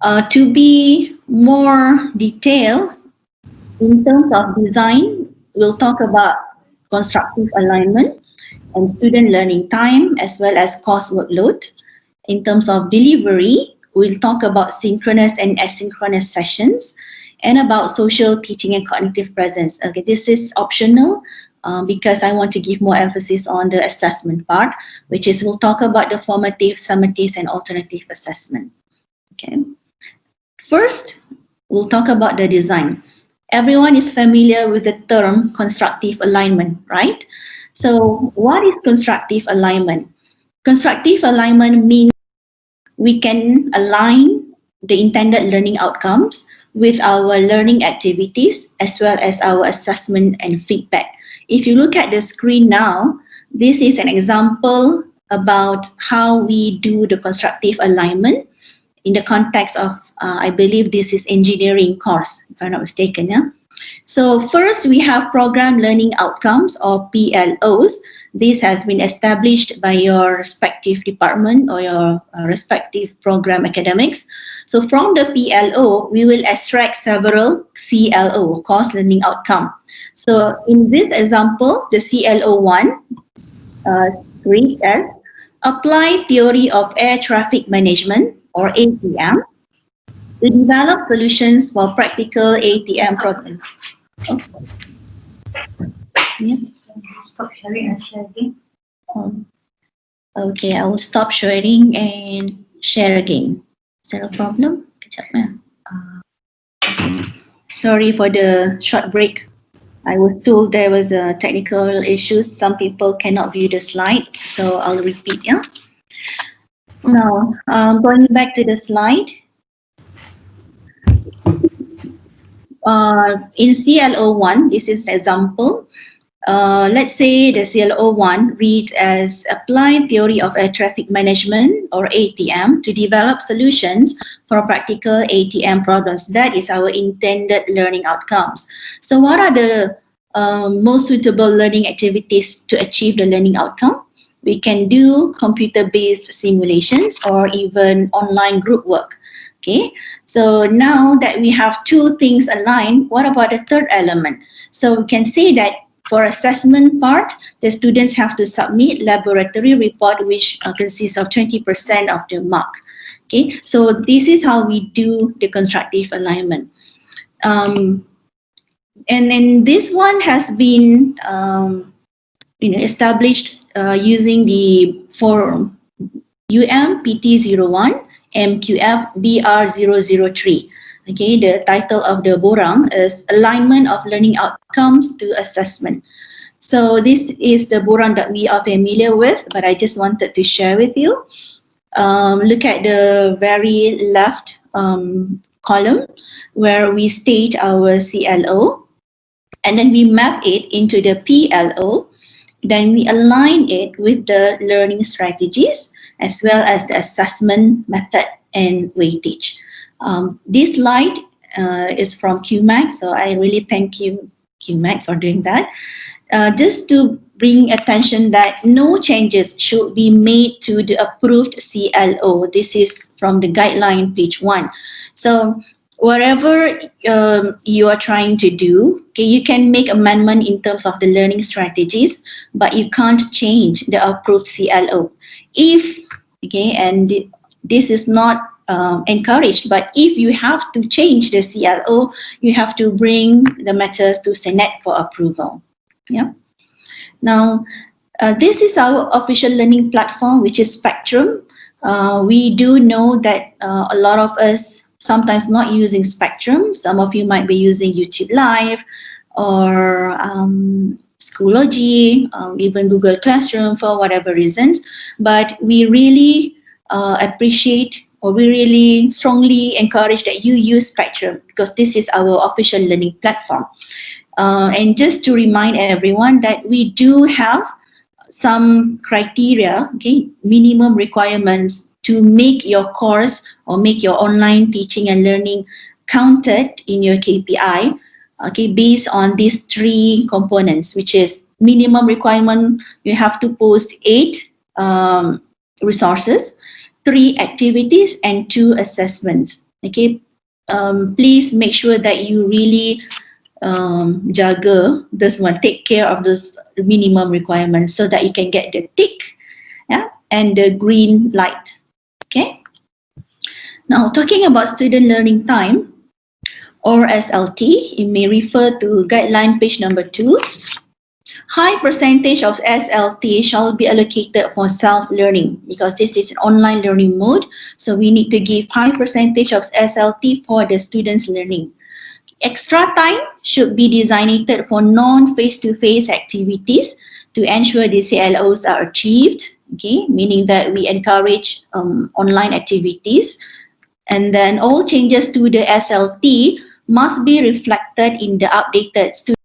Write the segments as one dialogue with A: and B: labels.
A: To be more detailed, in terms of design, we'll talk about constructive alignment and student learning time as well as course workload. In terms of delivery, we'll talk about synchronous and asynchronous sessions and about social teaching and cognitive presence. Okay, this is optional because I want to give more emphasis on the assessment part, which is we'll talk about the formative, summative, and alternative assessment. Okay. First, we'll talk about the design. Everyone is familiar with the term constructive alignment, right? So what is constructive alignment? Constructive alignment means we can align the intended learning outcomes with our learning activities as well as our assessment and feedback. If you look at the screen now, this is an example about how we do the constructive alignment in the context of, I believe this is engineering course, if I'm not mistaken. Yeah? So first we have program learning outcomes or PLOs. This has been established by your respective department or your respective program academics. So from the PLO, we will extract several CLO, course learning outcome. So in this example, the CLO1 reads as apply theory of air traffic management or ATM to develop solutions for practical ATM problems. Okay. Yeah.
B: Stop sharing and share again.
A: Okay, I will stop sharing and share again. Is there a problem? Kejap, okay. Sorry for the short break. I was told there was a technical issues. Some people cannot view the slide, so I'll repeat. Yeah. Now, going back to the slide. In CLO1, this is an example. Let's say the CLO1 reads as apply theory of air traffic management or ATM to develop solutions for practical ATM problems. That is our intended learning outcomes. So what are the most suitable learning activities to achieve the learning outcome? We can do computer-based simulations or even online group work. Okay, so now that we have two things aligned, what about the third element? So we can say that for assessment part, the students have to submit laboratory report which consists of 20% of the mark. Okay, so this is how we do the constructive alignment. And then this one has been established using the form UMPT01 MQF BR003. Okay, the title of the borang is Alignment of Learning Outcomes to Assessment. So this is the borang that we are familiar with, but I just wanted to share with you. Look at the very left column where we state our CLO, and then we map it into the PLO. Then we align it with the learning strategies as well as the assessment method and weightage. This slide is from QMAC, so I really thank you, QMAC, for doing that. Just to bring attention that no changes should be made to the approved CLO. This is from the guideline, page 1. So whatever you are trying to do, okay, you can make amendment in terms of the learning strategies, but you can't change the approved CLO. If, okay, and this is not encouraged, but if you have to change the CLO, you have to bring the matter to Senate for approval. Yeah. Now, this is our official learning platform, which is Spectrum. We do know that a lot of us sometimes not using Spectrum. Some of you might be using YouTube Live or Schoology, even Google Classroom for whatever reasons. But we really appreciate, or we really strongly encourage that you use Spectrum because this is our official learning platform. And just to remind everyone that we do have some criteria, okay, minimum requirements to make your course or make your online teaching and learning counted in your KPI, okay, based on these 3 components, which is minimum requirement, you have to post 8 resources, 3 activities, and 2 assessments. Okay, please make sure that you really jaga this one, take care of this minimum requirements so that you can get the tick, yeah, and the green light. Okay. Now, talking about student learning time or SLT, you may refer to guideline page number 2. High percentage of SLT shall be allocated for self-learning because this is an online learning mode. So we need to give high percentage of SLT for the students' learning. Extra time should be designated for non-face-to-face activities to ensure the CLOs are achieved. Okay, meaning that we encourage online activities. And then all changes to the SLT must be reflected in the updated student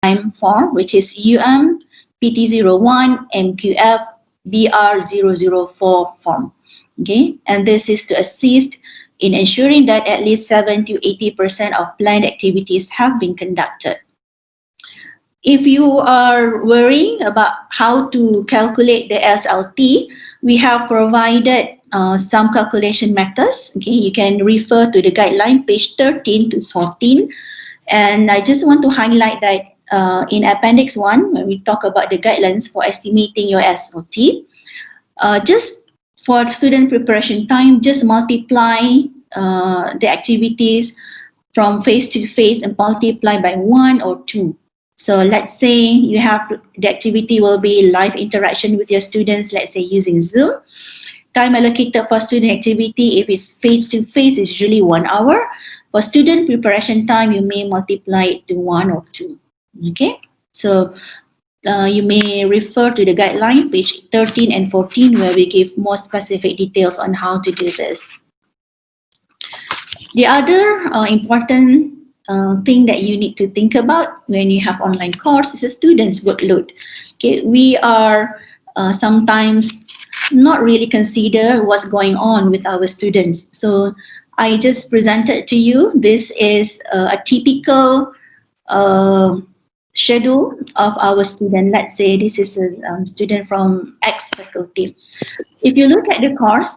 A: time form, which is PT01 MQF BR004 form. Okay, and this is to assist in ensuring that at least 7 to 80% of planned activities have been conducted. If you are worrying about how to calculate the SLT, we have provided some calculation methods. Okay, you can refer to the guideline page 13 to 14. And I just want to highlight that in Appendix 1, when we talk about the guidelines for estimating your SLT, just for student preparation time, just multiply the activities from face to face and multiply by 1 or 2. So let's say you have the activity will be live interaction with your students, let's say using Zoom. Time allocated for student activity, if it's face to face, is usually 1 hour. For student preparation time, you may multiply it to 1 or 2. Okay, so you may refer to the guideline page 13 and 14 where we give more specific details on how to do this. The other important thing that you need to think about when you have online course is a student's workload. Okay, we are sometimes not really consider what's going on with our students. So I just presented to you, this is a typical schedule of our student. Let's say this is a student from X faculty. If you look at the course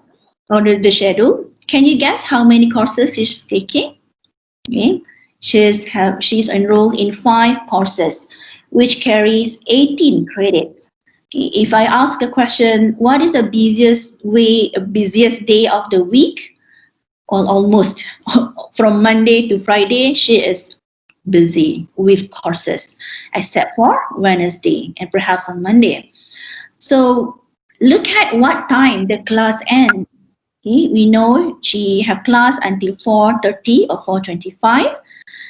A: or the schedule, can you guess how many courses she's taking? Okay, she's enrolled in 5 courses, which carries 18 credits. Okay, if I ask a question, what is the busiest day of the week? Well, almost from Monday to Friday, she is busy with courses, except for Wednesday and perhaps on Monday. So look at what time the class ends. Okay, we know she have class until 4:30 or 4:25.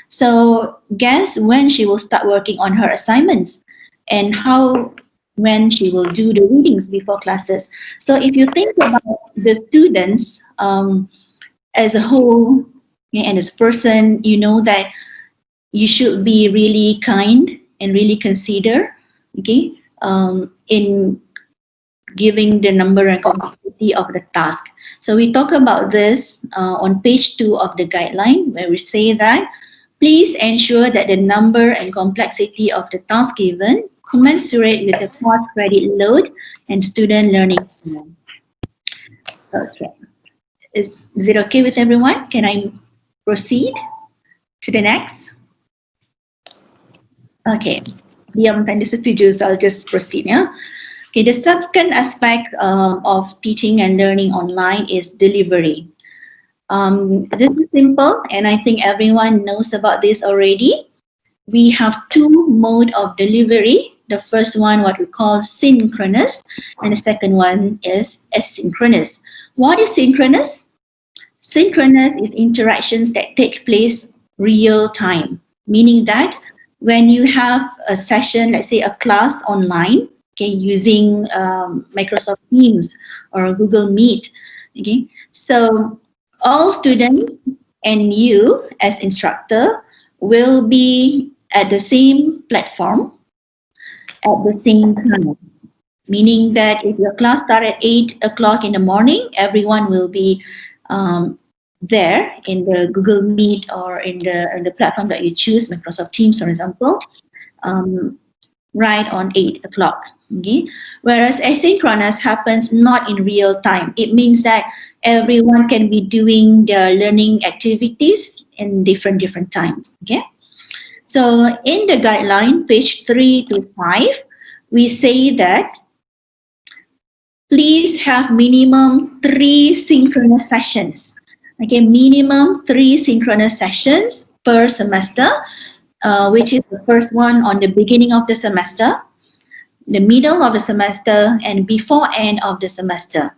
A: So guess when she will start working on her assignments and when she will do the readings before classes. So if you think about the students as a whole, okay, and as a person, you know that you should be really kind and really consider, okay, in giving the number and complexity of the task. So we talk about this on page 2 of the guideline, where we say that please ensure that the number and complexity of the task given commensurate with the course credit load and student learning time. Okay. Is it okay with everyone? Can I proceed to the next? Okay. Diam tanda setuju, so I'll just proceed. Yeah. Okay, the second aspect of teaching and learning online is delivery. This is simple, and I think everyone knows about this already. We have 2 modes of delivery. The first one, what we call synchronous, and the second one is asynchronous. What is synchronous? Synchronous is interactions that take place real time, meaning that when you have a session, let's say a class online, okay, using Microsoft Teams or Google Meet, okay, so all students and you as instructor will be at the same platform at the same time, meaning that if your class starts at 8 o'clock in the morning, everyone will be there in the Google Meet or in the platform that you choose, Microsoft Teams, for example, right on 8 o'clock. Okay, whereas asynchronous happens not in real time. It means that everyone can be doing their learning activities in different times. Okay, so in the guideline, page 3 to 5, we say that please have minimum 3 synchronous sessions. Okay, minimum 3 synchronous sessions per semester, which is the first one on the beginning of the semester, the middle of the semester, and before end of the semester.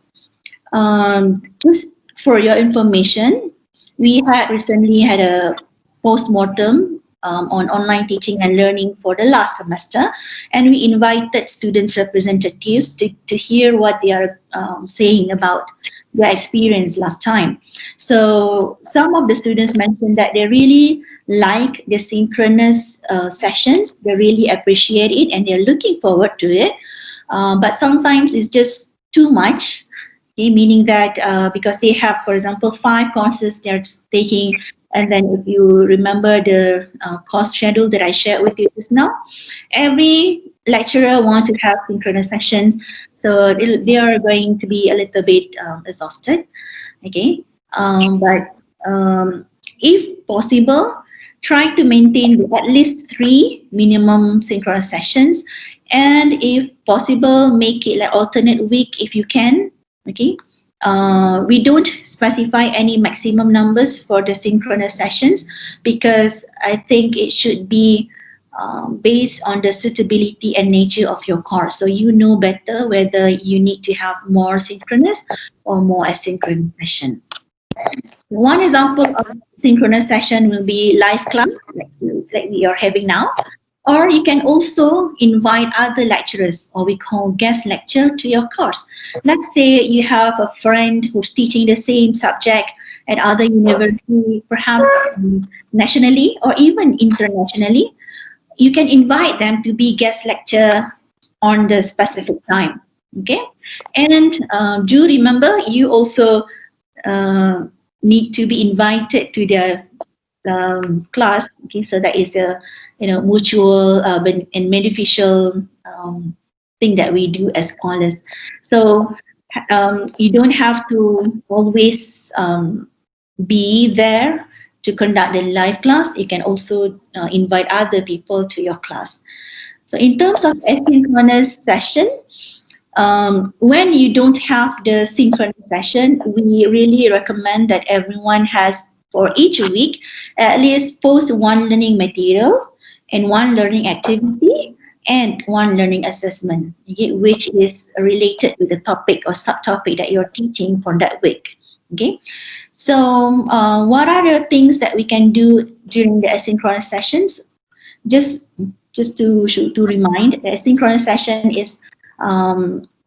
A: Just for your information, we had recently had a post-mortem on online teaching and learning for the last semester, and we invited students representatives to hear what they are saying about their experience last time. So some of the students mentioned that they really like the synchronous sessions, they really appreciate it, and they're looking forward to it. But sometimes it's just too much. Okay, meaning that because they have, for example, 5 courses they're taking, and then if you remember the course schedule that I shared with you just now, every lecturer want to have synchronous sessions, so they are going to be a little bit exhausted. Okay, but if possible, try to maintain at least 3 minimum synchronous sessions, and if possible, make it like alternate week if you can. Okay, we don't specify any maximum numbers for the synchronous sessions because I think it should be based on the suitability and nature of your course. So you know better whether you need to have more synchronous or more asynchronous session. One example of synchronous session will be live class, like we are having now. Or you can also invite other lecturers, or we call guest lecture, to your course. Let's say you have a friend who's teaching the same subject at other university, perhaps nationally or even internationally. You can invite them to be guest lecture on the specific time. Okay, and do remember you also uh, need to be invited to the class. Okay, so that is a mutual and beneficial thing that we do as scholars. So you don't have to always be there to conduct the live class. You can also invite other people to your class. So in terms of asynchronous session, when you don't have the synchronous session, we really recommend that everyone has, for each week, at least post one learning material and one learning activity and one learning assessment, okay, which is related to the topic or subtopic that you're teaching for that week. Okay, so what are the things that we can do during the asynchronous sessions? Just to remind, the asynchronous session is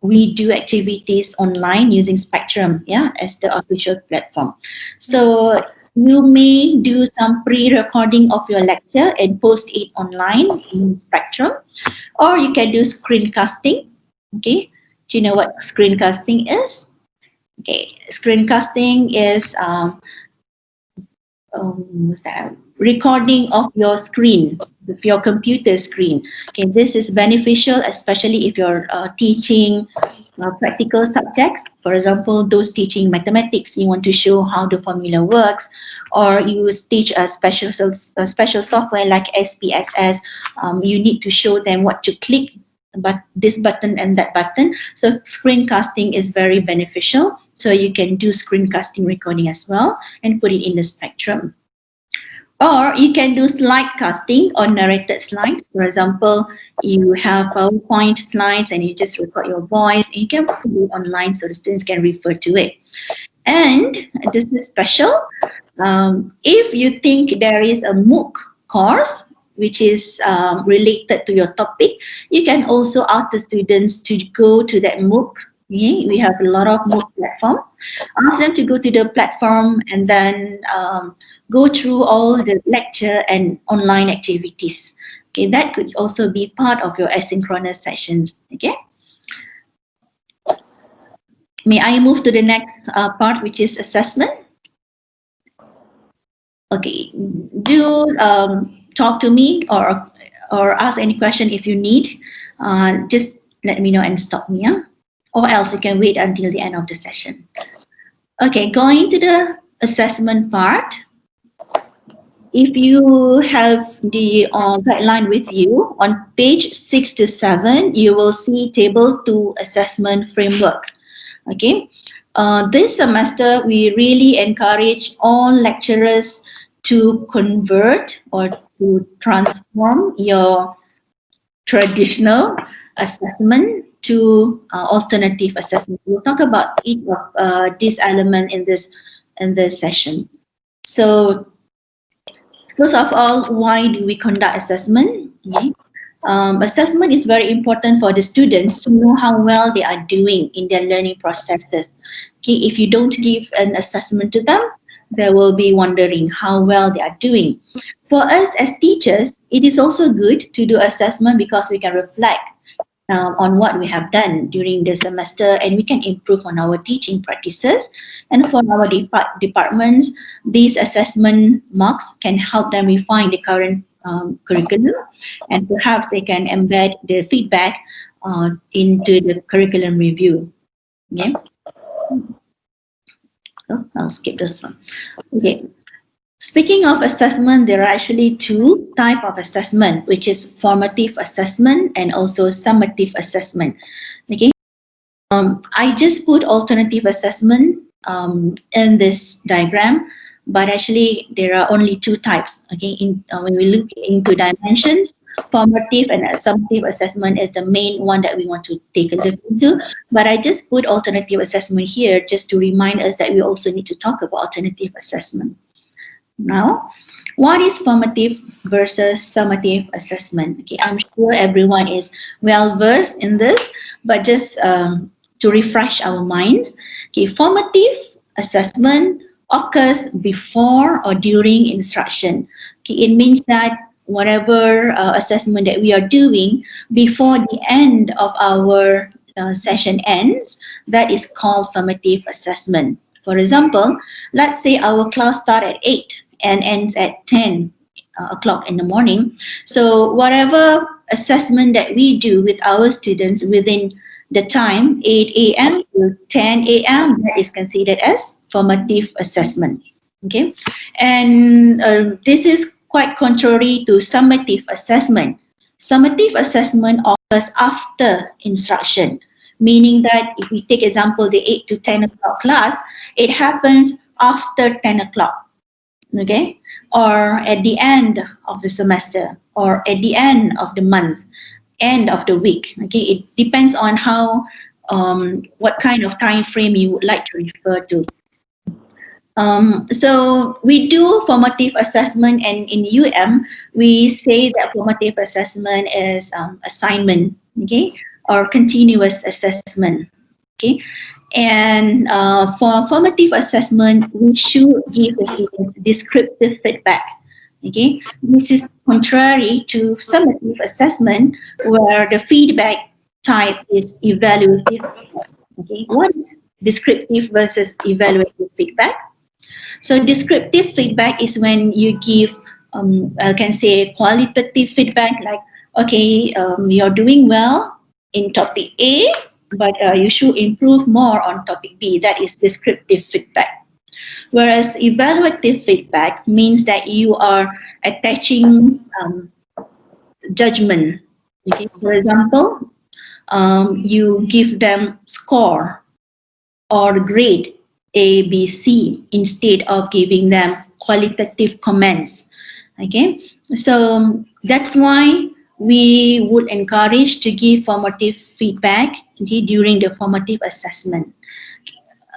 A: we do activities online using Spectrum, yeah, as the official platform. So you may do some pre-recording of your lecture and post it online in Spectrum, or you can do screencasting. Okay, do you know what screencasting is? Okay, screencasting is what's that? Recording of your screen, of your computer screen. Okay, this is beneficial, especially if you're teaching practical subjects. For example, those teaching mathematics, you want to show how the formula works, or you teach a special software like SPSS. You need to show them what to click, but this button and that button. So screencasting is very beneficial. So you can do screencasting recording as well and put it in the Spectrum. Or you can do slide casting or narrated slides. For example, you have PowerPoint slides and you just record your voice and you can put it online so the students can refer to it. And this is special. If you think there is a MOOC course which is related to your topic, you can also ask the students to go to that MOOC. Okay? We have a lot of MOOC platform. Ask them to go to the platform and then go through all the lecture and online activities. Okay, that could also be part of your asynchronous sessions. Okay. May I move to the next part, which is assessment? Okay, do talk to me or ask any question if you need. Just let me know and stop me, yeah? Or else you can wait until the end of the session. Okay, going to the assessment part. If you have the guideline with you, on page 6 to 7, you will see table 2 assessment framework. Okay, this semester we really encourage all lecturers to convert or to transform your traditional assessment to alternative assessment. We'll talk about each of these elements in this session. So first of all, why do we conduct assessment? Okay. Assessment is very important for the students to know how well they are doing in their learning processes. Okay, if you don't give an assessment to them, they will be wondering how well they are doing. For us as teachers, it is also good to do assessment because we can reflect on what we have done during the semester, and we can improve on our teaching practices. And for our departments, these assessment marks can help them refine the current curriculum, and perhaps they can embed the feedback into the curriculum review. Okay, so I'll skip this one. Okay. Speaking of assessment, there are actually two types of assessment, which is formative assessment and also summative assessment. Okay, I just put alternative assessment in this diagram, but actually there are only two types. Okay, when we look into dimensions, formative and summative assessment is the main one that we want to take a look into. But I just put alternative assessment here just to remind us that we also need to talk about alternative assessment. Now, what is formative versus summative assessment? Okay, I'm sure everyone is well versed in this, but just to refresh our minds, okay, formative assessment occurs before or during instruction. Okay, it means that whatever assessment that we are doing before the end of our session ends, that is called formative assessment. For example, let's say our class starts at 8 and ends at 10 o'clock in the morning. So whatever assessment that we do with our students within the time 8 a.m. to 10 a.m., that is considered as formative assessment. Okay, and this is quite contrary to summative assessment. Summative assessment occurs after instruction, meaning that if we take example the 8 to 10 o'clock class, it happens after 10 o'clock. Okay, or at the end of the semester, or at the end of the month, end of the week. Okay, it depends on how what kind of time frame you would like to refer to. So we do formative assessment, and in we say that formative assessment is assignment, okay, or continuous assessment. Okay, and for formative assessment, we should give the students descriptive feedback. Okay, this is contrary to summative assessment, where the feedback type is evaluative. Okay, what is descriptive versus evaluative feedback? So descriptive feedback is when you give, I can say, qualitative feedback, like, okay, you're doing well in topic A, but you should improve more on topic B. That is descriptive feedback. Whereas evaluative feedback means that you are attaching judgment. Okay? For example, you give them score or grade A, B, C instead of giving them qualitative comments. Okay, so that's why we would encourage to give formative feedback, okay, during the formative assessment.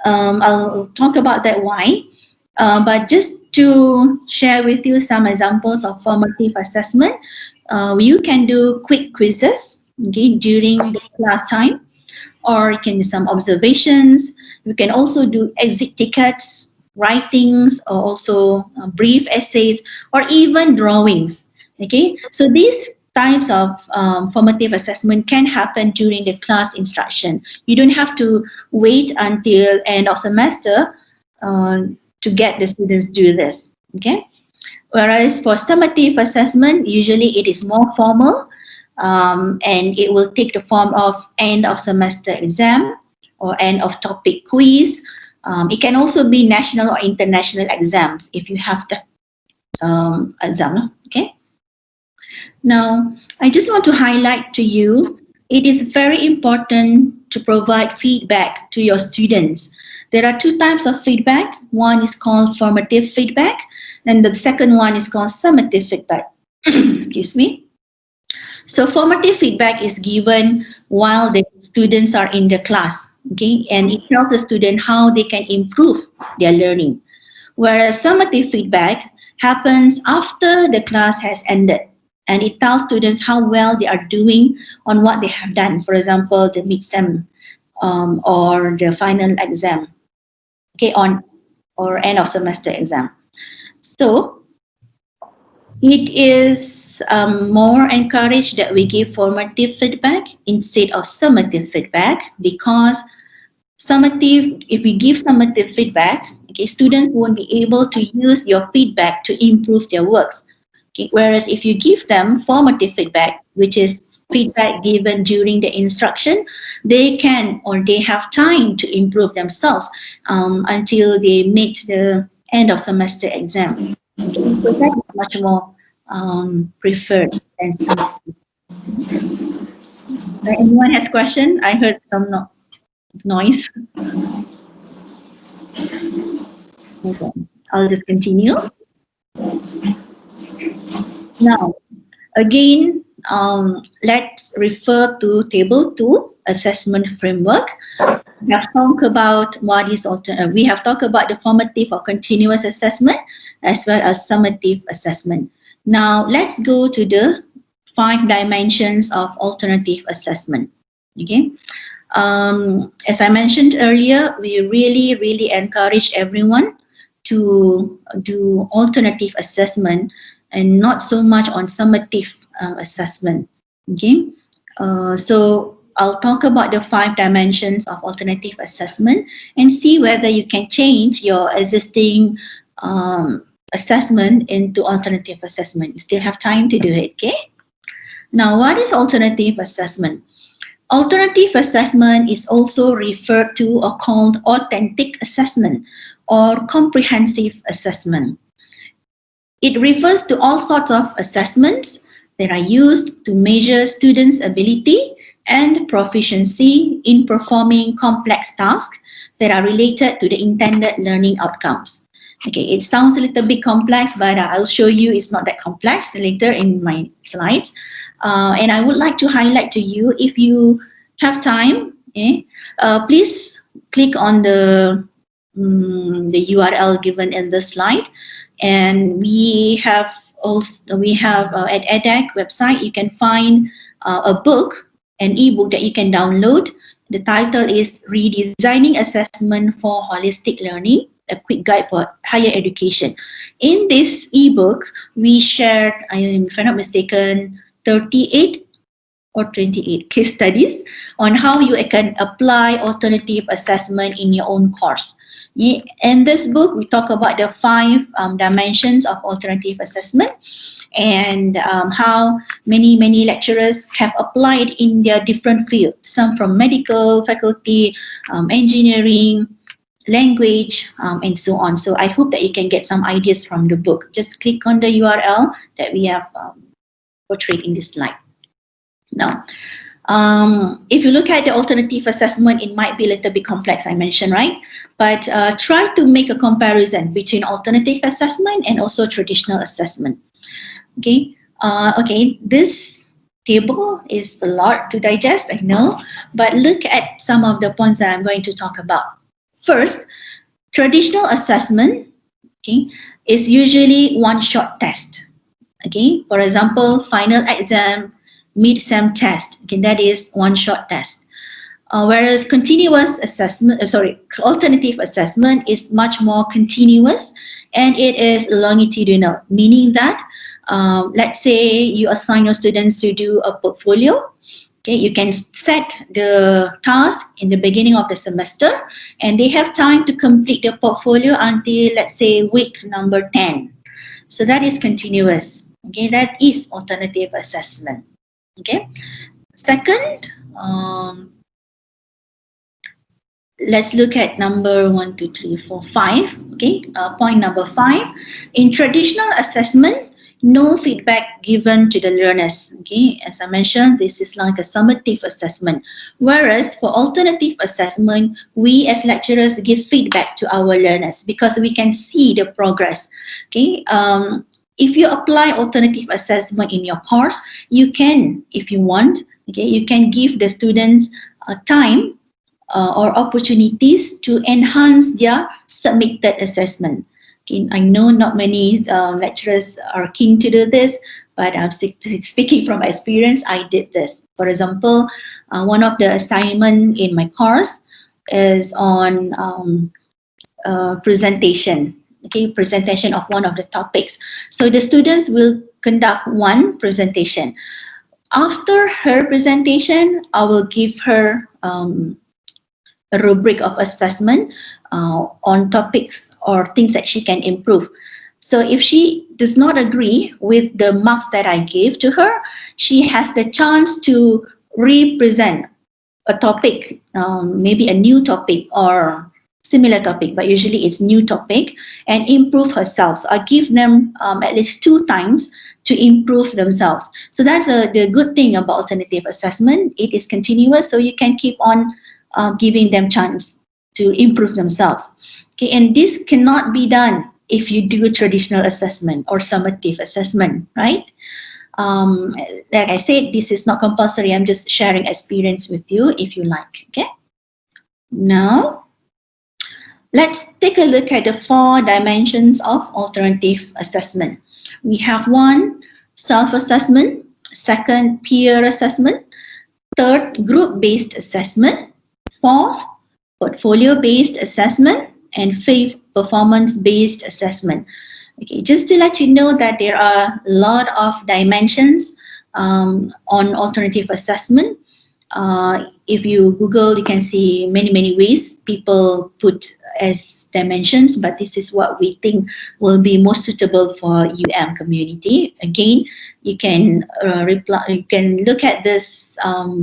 A: I'll talk about that why, but just to share with you some examples of formative assessment, you can do quick quizzes, okay, during the class time, or you can do some observations. You can also do exit tickets, writings, or also brief essays, or even drawings. Okay, so these types of formative assessment can happen during the class instruction. You don't have to wait until end of semester to get the students do this. Okay, whereas for summative assessment, usually it is more formal. and it will take the form of end of semester exam or end of topic quiz. It can also be national or international exams if you have the exam. Okay. Now, I just want to highlight to you, it is very important to provide feedback to your students. There are two types of feedback. One is called formative feedback, and the second one is called summative feedback. Excuse me. So formative feedback is given while the students are in the class, okay, and it tells the student how they can improve their learning. Whereas summative feedback happens after the class has ended, and it tells students how well they are doing on what they have done. For example, the midterm or the final exam, okay, on or end of semester exam. So it is more encouraged that we give formative feedback instead of summative feedback, because if we give summative feedback, okay, students won't be able to use your feedback to improve their works. Okay, whereas if you give them formative feedback, which is feedback given during the instruction, they can or they have time to improve themselves until they meet the end of semester exam. Okay, so that is much more preferred than summative. Anyone has question? I heard some noise. Okay, I'll just continue. Now, again, let's refer to Table 2, Assessment Framework. We have talked about we have talked about the formative or continuous assessment as well as summative assessment. Now, let's go to the 5 dimensions of alternative assessment. Okay. As I mentioned earlier, we really encourage everyone to do alternative assessment and not so much on summative assessment. Okay, so I'll talk about the 5 dimensions of alternative assessment and see whether you can change your existing assessment into alternative assessment. You still have time to do it. Okay. Now, what is alternative assessment? Alternative assessment is also referred to or called authentic assessment or comprehensive assessment. It refers to all sorts of assessments that are used to measure students' ability and proficiency in performing complex tasks that are related to the intended learning outcomes. Okay, it sounds a little bit complex, but I'll show you it's not that complex later in my slides. And I would like to highlight to you, if you have time, please click on the URL given in the slide. And we have at edX website, you can find a book, an ebook that you can download. The title is Redesigning Assessment for Holistic Learning, a quick guide for higher education. In this ebook, we shared, if I'm not mistaken, 38 or 28 case studies on how you can apply alternative assessment in your own course. In this book, we talk about the 5 dimensions of alternative assessment and how many lecturers have applied in their different fields, some from medical faculty, engineering, language, and so on. So I hope that you can get some ideas from the book. Just click on the URL that we have portrayed in this slide. Now, if you look at the alternative assessment, it might be a little bit complex, I mentioned, right? But try to make a comparison between alternative assessment and also traditional assessment. Okay, this table is a lot to digest, I know, but look at some of the points that I'm going to talk about. First, traditional assessment, okay, is usually one-shot test. Okay, for example, final exam, mid-sem test, okay, that is one-shot test. Whereas continuous assessment, alternative assessment is much more continuous, and it is longitudinal, meaning that let's say you assign your students to do a portfolio. Okay, you can set the task in the beginning of the semester, and they have time to complete the portfolio until, let's say, week number 10. So that is continuous. Okay, that is alternative assessment. Okay. Second, let's look at number 1, 2, 3, 4, 5. Okay, point number 5. In traditional assessment, no feedback given to the learners. Okay, as I mentioned, this is like a summative assessment. Whereas for alternative assessment, we as lecturers give feedback to our learners because we can see the progress. Okay, if you apply alternative assessment in your course, you can, if you want, okay, you can give the students time or opportunities to enhance their submitted assessment. Okay, I know not many lecturers are keen to do this, but I'm speaking from experience, I did this. For example, one of the assignment in my course is on presentation. Okay, presentation of one of the topics. So the students will conduct one presentation. After her presentation, I will give her a rubric of assessment on topics or things that she can improve. So if she does not agree with the marks that I gave to her, she has the chance to represent a topic, maybe a new topic or similar topic, but usually it's new topic, and improve herself. So I give them at least 2 times to improve themselves. So that's the good thing about alternative assessment. It is continuous, so you can keep on giving them chance to improve themselves. Okay, and this cannot be done if you do a traditional assessment or summative assessment, right? Um, like I said, this is not compulsory. I'm just sharing experience with you if you like. Okay. Now, let's take a look at the 4 dimensions of alternative assessment. We have 1, self-assessment. 2nd, peer assessment. 3rd, group-based assessment. 4th, portfolio-based assessment. And 5th, performance-based assessment. Okay, just to let you know that there are a lot of dimensions on alternative assessment. If you Google, you can see many ways people put as dimensions, but this is what we think will be most suitable for community. Again, you can you can look at this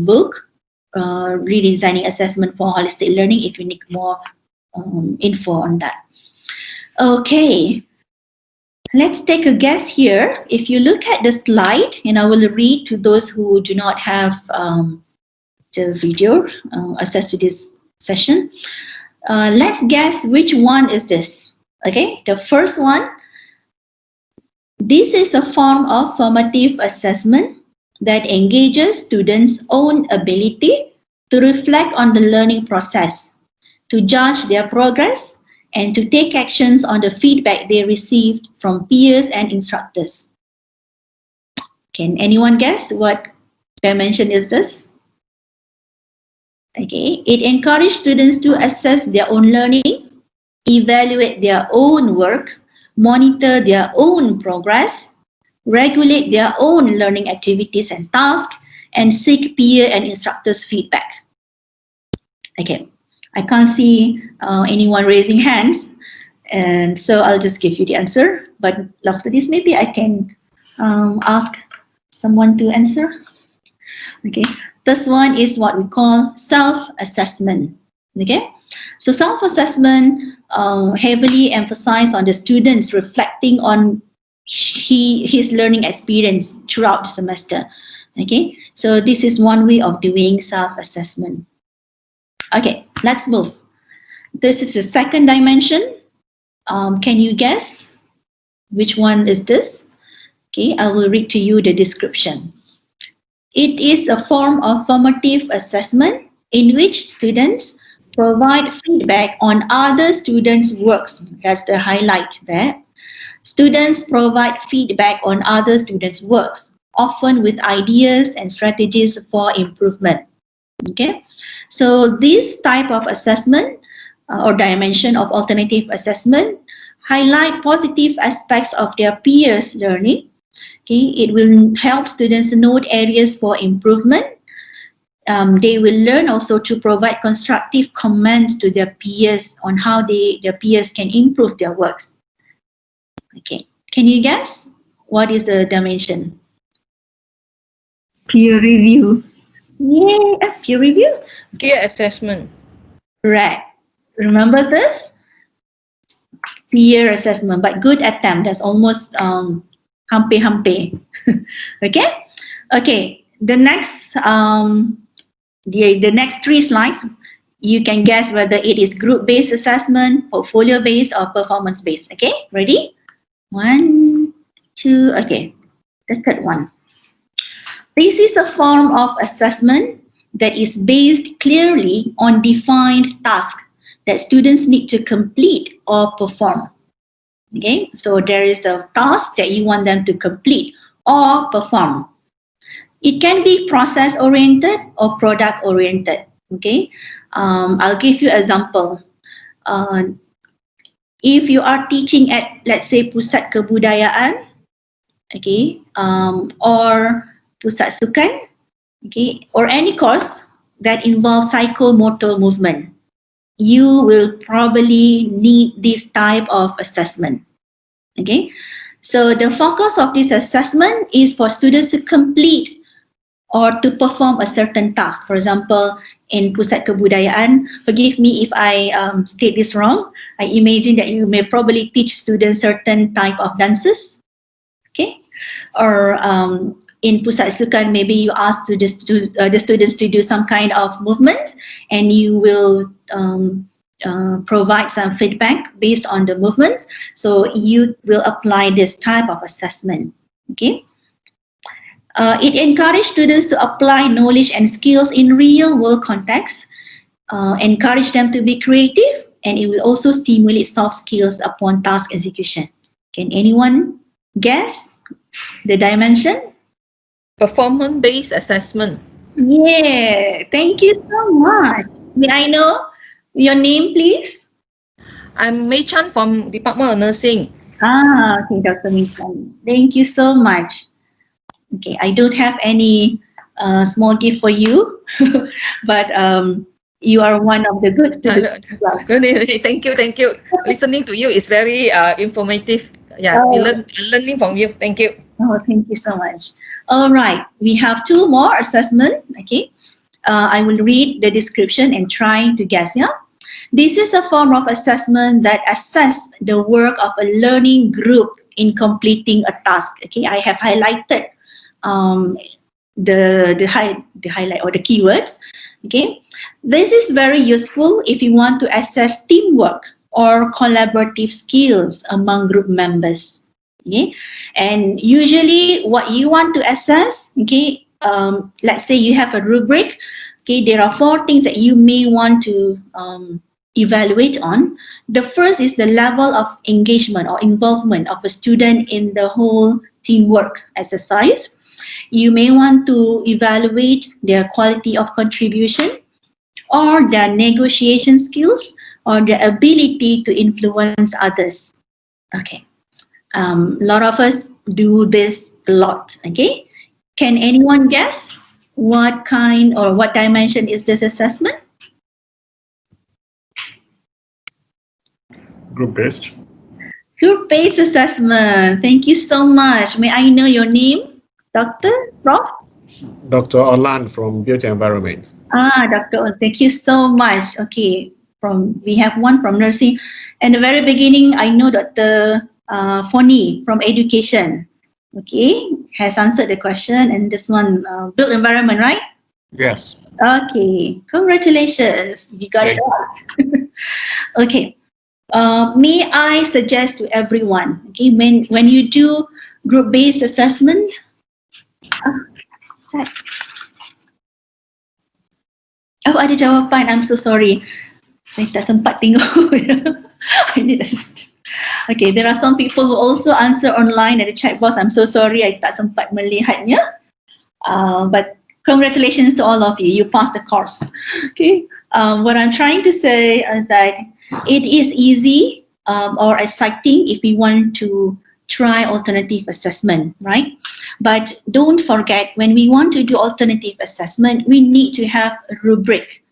A: book, Redesigning Assessment for Holistic Learning, if you need more info on that. Okay, let's take a guess here. If you look at the slide, and I will read to those who do not have the video access to this session. Let's guess which one is this. Okay, the first one. This is a form of formative assessment that engages students' own ability to reflect on the learning process, to judge their progress, and to take actions on the feedback they received from peers and instructors. Can anyone guess what dimension is this? Okay, it encourages students to assess their own learning, evaluate their own work, monitor their own progress, regulate their own learning activities and tasks, and seek peer and instructors' feedback. Okay, I can't see anyone raising hands, and so I'll just give you the answer. But after this, maybe I can ask someone to answer. Okay, this one is what we call self-assessment. Okay, so self-assessment heavily emphasize on the students reflecting on his learning experience throughout the semester. Okay, so this is one way of doing self-assessment. Okay, let's move. This is the second dimension. Can you guess which one is this? Okay, I will read to you the description. It is a form of formative assessment in which students provide feedback on other students' works. That's the highlight there. Students provide feedback on other students' works, often with ideas and strategies for improvement. Okay, so this type of assessment or dimension of alternative assessment highlight positive aspects of their peers' learning. Okay, it will help students note areas for improvement. They will learn also to provide constructive comments to their peers on how their peers can improve their works. Okay, can you guess what is the dimension? Peer review. Yay, a peer review.
C: Peer assessment.
A: Right. Remember this? Peer assessment, but good attempt. That's almost hampe. Okay? Okay. The next three slides, you can guess whether it is group-based assessment, portfolio-based, or performance-based. Okay? Ready? One, two, okay. The third one. This is a form of assessment that is based clearly on defined tasks that students need to complete or perform. Okay, so there is a task that you want them to complete or perform. It can be process oriented or product oriented. Okay, I'll give you an example. Uh, if you are teaching at, let's say, pusat kebudayaan, okay, or pusat sukan, okay, or any course that involves psychomotor movement, you will probably need this type of assessment. Okay, so the focus of this assessment is for students to complete or to perform a certain task. For example, in pusat kebudayaan, forgive me if I state this wrong. I imagine that you may probably teach students certain type of dances. Okay, or in pusat sukan, maybe you ask the students to do some kind of movement, and you will provide some feedback based on the movements. So you will apply this type of assessment. Okay. It encourages students to apply knowledge and skills in real world context, encourage them to be creative, and it will also stimulate soft skills upon task execution. Can anyone guess the dimension?
C: Performance-based assessment.
A: Yeah, thank you so much. May I know your name, please?
C: I'm Mei Chan from Department of Nursing.
A: Okay, Dr. Michan. Thank you so much. Okay, I don't have any small gift for you, but you are one of the good students as well.
C: Thank you, thank you. Listening to you is very informative. Yeah,
A: Oh,
C: learning from you. Thank you.
A: oh, thank you so much. All right, we have two more assessment. Okay, I will read the description and try to guess. Yeah, this is a form of assessment that assess the work of a learning group in completing a task. Okay, I have highlighted um, the highlight or the keywords. Okay, this is very useful if you want to assess teamwork or collaborative skills among group members. Okay, and usually what you want to assess, okay, let's say you have a rubric. Okay, there are four things that you may want to evaluate on. The first is the level of engagement or involvement of a student in the whole teamwork exercise. You may want to evaluate their quality of contribution or their negotiation skills or their ability to influence others. Okay. A lot of us do this a lot. Okay. Can anyone guess what kind or what dimension is this assessment?
D: Group-based.
A: Group-based assessment. Thank you so much. May I know your name, Doctor, Prof?
D: Dr. Orland from Beauty Environment.
A: Dr. Thank you so much. Okay, we have one from nursing. In the very beginning, I know Dr. Foni from education. Okay, has answered the question, and this one built environment, right?
D: Yes.
A: Okay, congratulations, you got it all. Okay, may I suggest to everyone, okay, when you do group-based assessment, oh ada jawapan, I'm so sorry. Saya tak sempat tengok. I need assistance. Okay, there are some people who also answer online at the chat box. I'm so sorry, I tak sempat melihatnya. But congratulations to all of you. You passed the course. Okay. What I'm trying to say is that it is easy or exciting if we want to try alternative assessment, right? But don't forget, when we want to do alternative assessment, we need to have a rubric.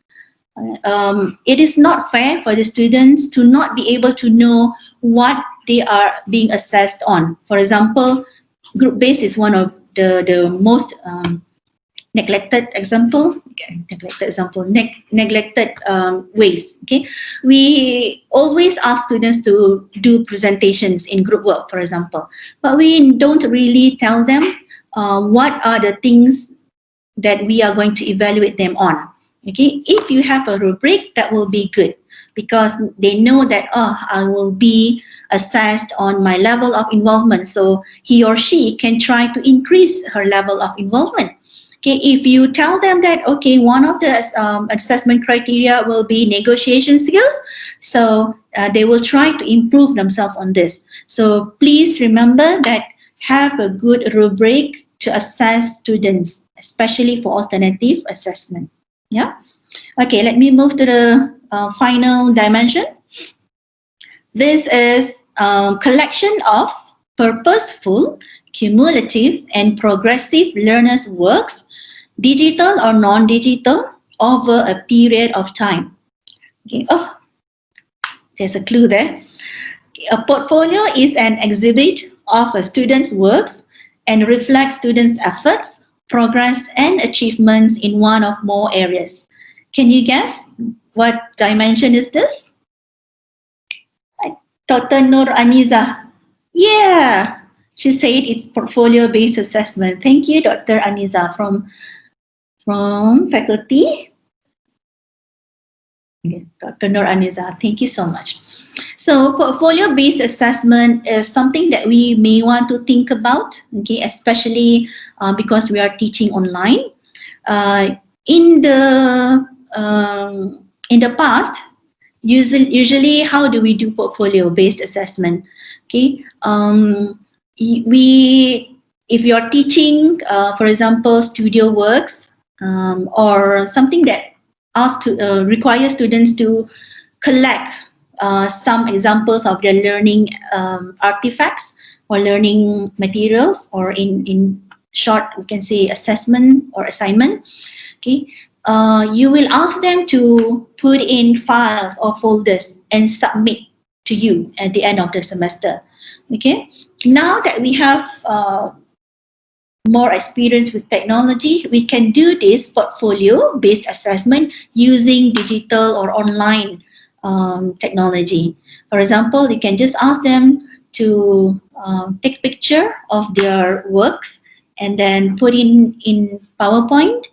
A: It is not fair for the students to not be able to know what they are being assessed on. For example, group-based is one of the most neglected example, okay, neglected ways. Okay, we always ask students to do presentations in group work, for example, but we don't really tell them what are the things that we are going to evaluate them on. Okay, if you have a rubric, that will be good because they know that, oh, I will be assessed on my level of involvement, so he or she can try to increase her level of involvement. Okay, if you tell them that, okay, one of the assessment criteria will be negotiation skills, so they will try to improve themselves on this. So please remember that have a good rubric to assess students, especially for alternative assessment. Yeah. Okay, let me move to the final dimension. This is a collection of purposeful, cumulative, and progressive learners' works, digital or non-digital, over a period of time. Okay. Oh, there's a clue there. A portfolio is an exhibit of a student's works and reflects students' efforts, progress, and achievements in one or more areas. Can you guess what dimension is this? Dr. Nur Aniza. Yeah, she said it's portfolio-based assessment. Thank you, Dr. Aniza from faculty. Okay, Dr. Nur Aniza, thank you so much. So portfolio-based assessment is something that we may want to think about, okay, especially because we are teaching online. In the past, usually how do we do portfolio-based assessment? Okay, if you're teaching, for example, studio works or something that requires students to collect some examples of their learning artifacts or learning materials, or in short, we can say assessment or assignment. Okay, you will ask them to put in files or folders and submit to you at the end of the semester. Okay, now that we have more experience with technology, we can do this portfolio-based assessment using digital or online technology. For example, you can just ask them to take picture of their works and then put in PowerPoint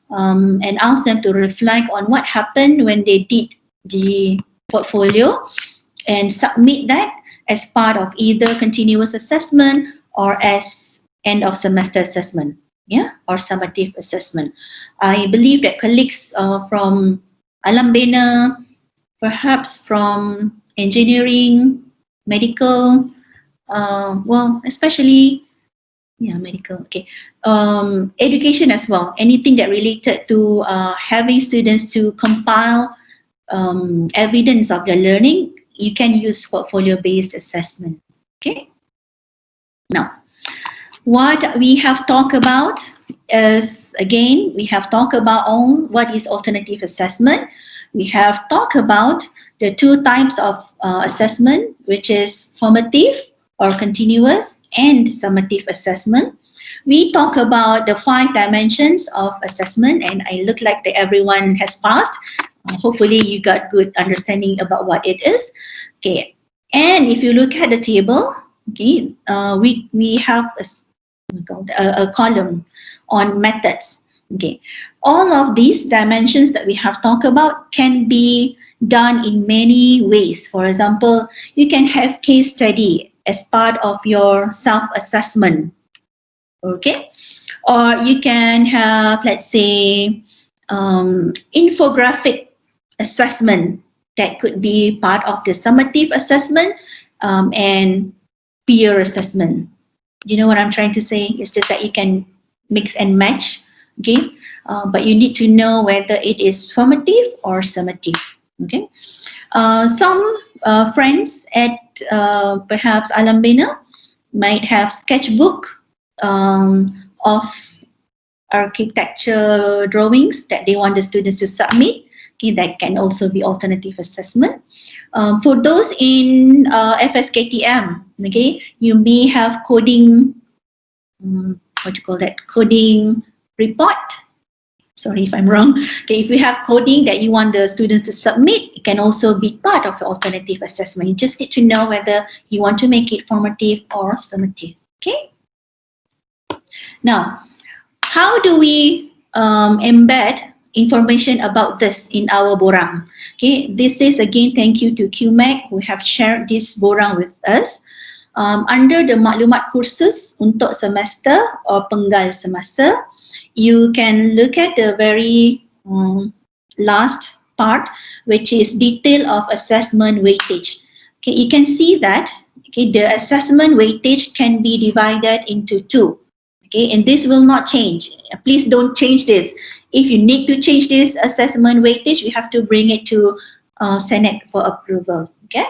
A: and ask them to reflect on what happened when they did the portfolio and submit that as part of either continuous assessment or as end of semester assessment, yeah, or summative assessment. I believe that colleagues from Alam Bena, perhaps from engineering, medical, well, especially, yeah, medical, okay, education as well, anything that related to having students to compile evidence of their learning, you can use portfolio-based assessment, okay? Now, what we have talked about is, again, we have talked about what is alternative assessment. We have talked about the two types of assessment, which is formative or continuous and summative assessment. We talk about the 5 dimensions of assessment, and I look like that everyone has passed. Hopefully you got good understanding about what it is. Okay, and if you look at the table, okay, we have a column on methods. Okay, all of these dimensions that we have talked about can be done in many ways. For example, you can have case study as part of your self-assessment. Okay, or you can have, let's say, infographic assessment that could be part of the summative assessment and peer assessment. You know what I'm trying to say? It's just that you can mix and match, okay? But you need to know whether it is formative or summative, okay? Some friends at perhaps Alam Bena might have sketchbook of architecture drawings that they want the students to submit. Okay, that can also be alternative assessment. For those in FSKTM, okay, you may have coding, what you call that, coding report, sorry if I'm wrong. Okay, if you have coding that you want the students to submit, it can also be part of the alternative assessment. You just need to know whether you want to make it formative or summative. Okay. Now, how do we embed information about this in our borang? Okay, this is again thank you to QMAC who have shared this borang with us. Under the maklumat kursus untuk semester or penggal semester, you can look at the very last part, which is detail of assessment weightage. Okay, you can see that the assessment weightage can be divided into two. Okay, and this will not change. Please don't change this. If you need to change this assessment weightage, we have to bring it to Senate for approval. Okay,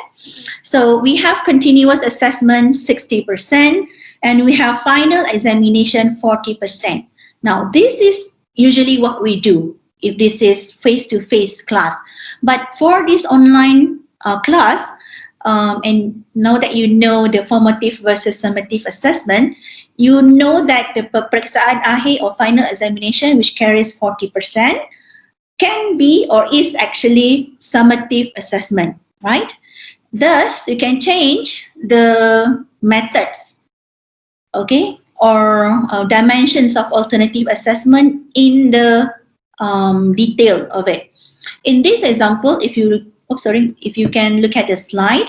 A: so we have continuous assessment 60% and we have final examination 40%. Now, this is usually what we do if this is face-to-face class. But for this online class, and now that you know the formative versus summative assessment, you know that the peperiksaan akhir or final examination, which carries 40%, can be or is actually summative assessment, right? Thus, you can change the methods, okay, or dimensions of alternative assessment in the detail of it. In this example, if you can look at the slide,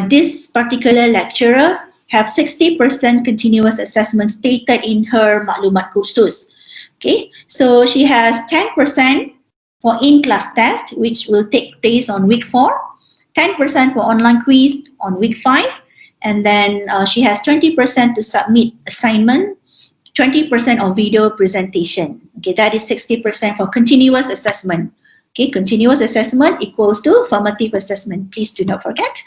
A: this particular lecturer have 60% continuous assessment stated in her maklumat kursus. Okay, so she has 10% for in-class test, which will take place on week 4, 10% for online quiz on week 5, and then she has 20% to submit assignment, 20% on video presentation. Okay, that is 60% for continuous assessment. Okay, continuous assessment equals to formative assessment. Please do not forget.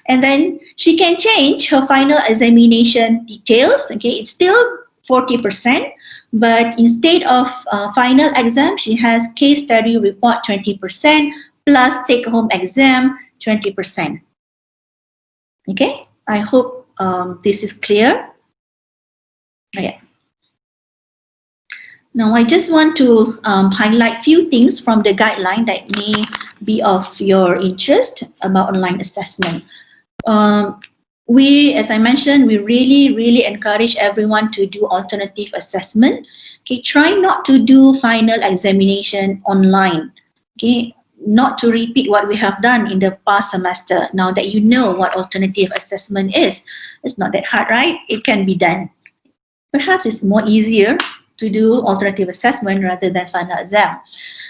A: And then she can change her final examination details. Okay, it's still 40%, but instead of final exam, she has case study report 20% plus take-home exam 20%. Okay, I hope this is clear. Okay. Now, I just want to highlight few things from the guideline that may be of your interest about online assessment. As I mentioned, we really encourage everyone to do alternative assessment. Okay, try not to do final examination online. Okay, not to repeat what we have done in the past semester. Now that you know what alternative assessment is, it's not that hard, right? It can be done. Perhaps it's more easier to do alternative assessment rather than final exam.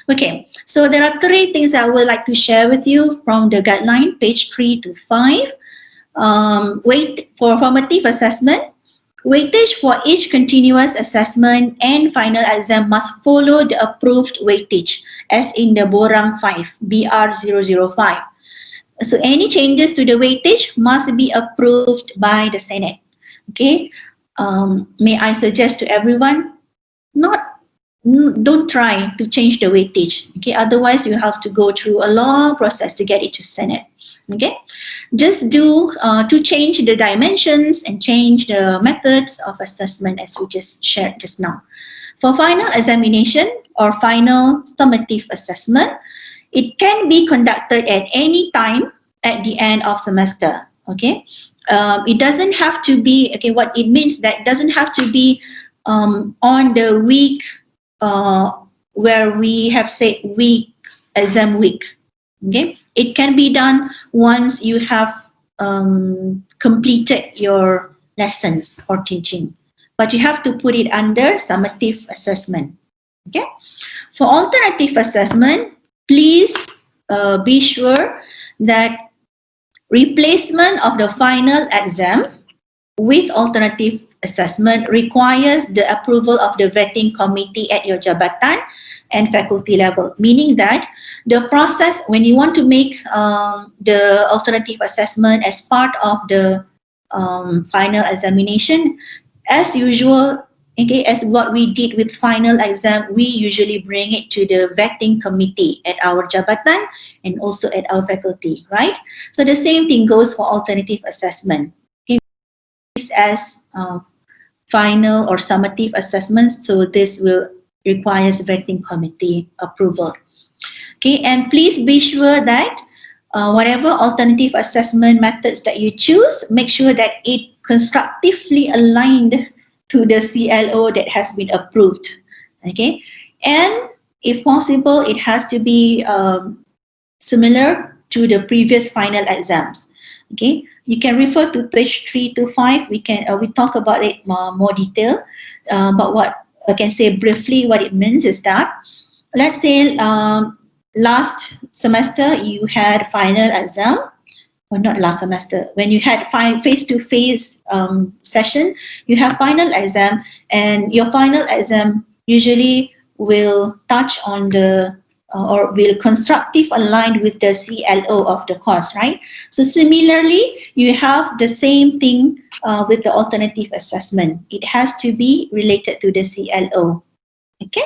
A: Okay, so there are 3 things I would like to share with you from the guideline, page 3 to 5. For formative assessment, weightage for each continuous assessment and final exam must follow the approved weightage as in the Borang 5, BR005. So any changes to the weightage must be approved by the Senate. Okay, may I suggest to everyone, don't try to change the weightage. Okay, otherwise you have to go through a long process to get it to Senate. Okay, just do to change the dimensions and change the methods of assessment as we just shared just now. For final examination or final summative assessment, it can be conducted at any time at the end of semester. Okay, it doesn't have to be, okay, what it means that it doesn't have to be on the week where we have said exam week. Okay, it can be done once you have completed your lessons or teaching, but you have to put it under summative assessment. Okay, for alternative assessment, please be sure that replacement of the final exam with alternative assessment requires the approval of the vetting committee at your jabatan and faculty level, meaning that the process when you want to make the alternative assessment as part of the final examination, as usual, okay, as what we did with final exam, we usually bring it to the vetting committee at our jabatan and also at our faculty, right? So the same thing goes for alternative assessment. Okay, as final or summative assessments. So this will requires vetting committee approval. Okay, and please be sure that whatever alternative assessment methods that you choose, make sure that it constructively aligned to the CLO that has been approved. Okay, and if possible, it has to be similar to the previous final exams. Okay, you can refer to page 3 to 5. We talk about it more detail. But what I can say briefly, what it means is that, let's say last semester you had final exam, or not last semester, when you had face-to-face session, you have final exam, and your final exam usually will touch on the or will constructive align with the CLO of the course, right? So similarly, you have the same thing with the alternative assessment. It has to be related to the CLO. Okay.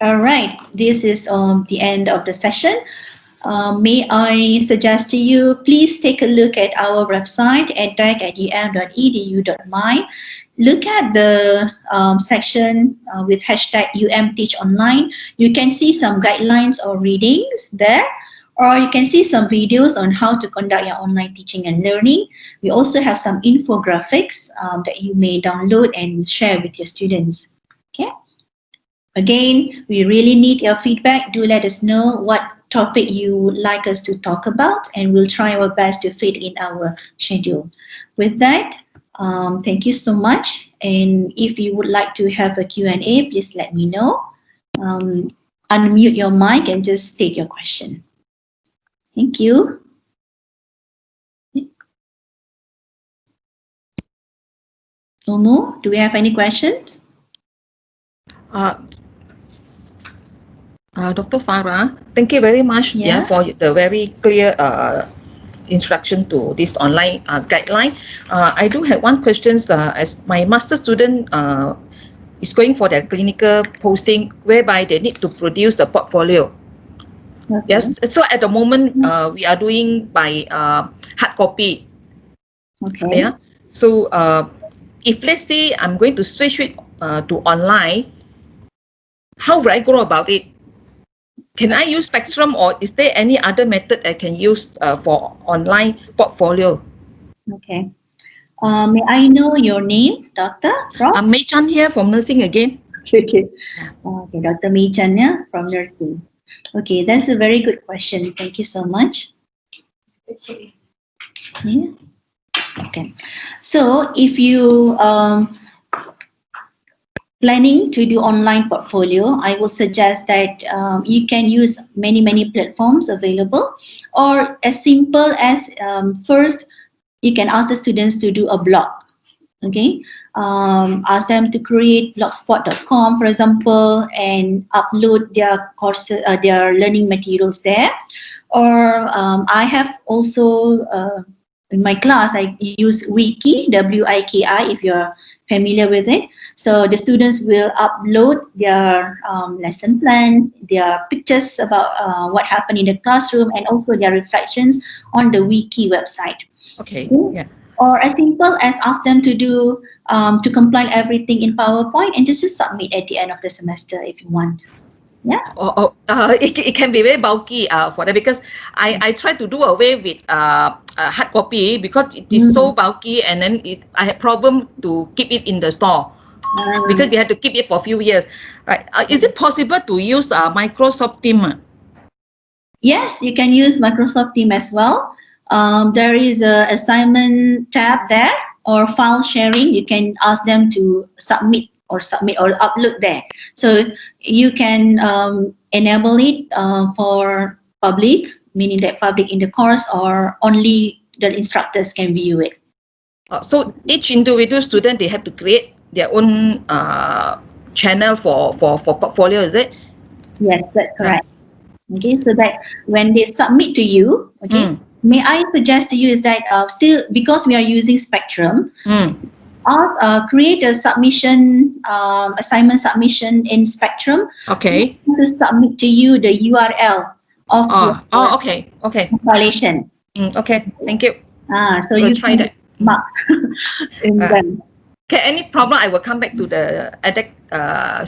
A: All right. This is the end of the session. May I suggest to you, please take a look at our website at dac@um.edu.my. Look at the section with hashtag #UMTeachOnline. You can see some guidelines or readings there, or you can see some videos on how to conduct your online teaching and learning. We also have some infographics that you may download and share with your students. Okay. Again, we really need your feedback. Do let us know what topic you would like us to talk about, and we'll try our best to fit in our schedule. With that, thank you so much. And if you would like to have a Q&A, please let me know. Unmute your mic and just state your question. Thank you. Omo, do we have any questions?
C: Dr. Farrah, thank you very much for the very clear instruction to this online guideline. I do have one question. As my master student is going for their clinical posting, whereby they need to produce the portfolio. Okay. Yes. So at the moment, we are doing by hard copy.
A: Okay.
C: Yeah. So if let's say I'm going to switch it to online, how would I go about it? Can I use Spectrum, or is there any other method I can use for online portfolio?
A: Okay. May I know your name, Doctor? Prof?
C: I'm Mei Chan here from nursing again.
A: Okay. Okay, Dr. Mei Chan from nursing. Okay, that's a very good question. Thank you so much. Yeah. Okay. So if you planning to do online portfolio, I will suggest that you can use many platforms available, or as simple as first, you can ask the students to do a blog. Okay, ask them to create blogspot.com, for example, and upload their courses, their learning materials there. Or I have also in my class, I use Wiki, W-I-K-I, if you're familiar with it. So the students will upload their lesson plans, their pictures about what happened in the classroom, and also their reflections on the Wiki website.
C: Okay. Yeah.
A: Or as simple as ask them to do to compile everything in PowerPoint and just submit at the end of the semester if you want. Yeah.
C: It can be very bulky for that, because I try to do away with hard copy because it is so bulky, and then I have problem to keep it in the store because we have to keep it for a few years. Right? Is it possible to use Microsoft Teams?
A: Yes, you can use Microsoft Teams as well. There is a assignment tab there, or file sharing. You can ask them to submit or upload there. So you can enable it for public, meaning that public in the course, or only the instructors can view it.
C: So each individual student, they have to create their own channel for portfolio, is it?
A: Yes, that's correct. Okay, so that when they submit to you, okay, may I suggest to you is that still, because we are using Spectrum, create a submission, assignment submission in Spectrum.
C: Okay.
A: To submit to you the URL of the
C: okay.
A: compilation.
C: Okay, thank you.
A: So
C: we'll
A: you
C: try
A: can
C: that.
A: marks in
C: Uh,
A: them.
C: Okay, any problem, I will come back to the addict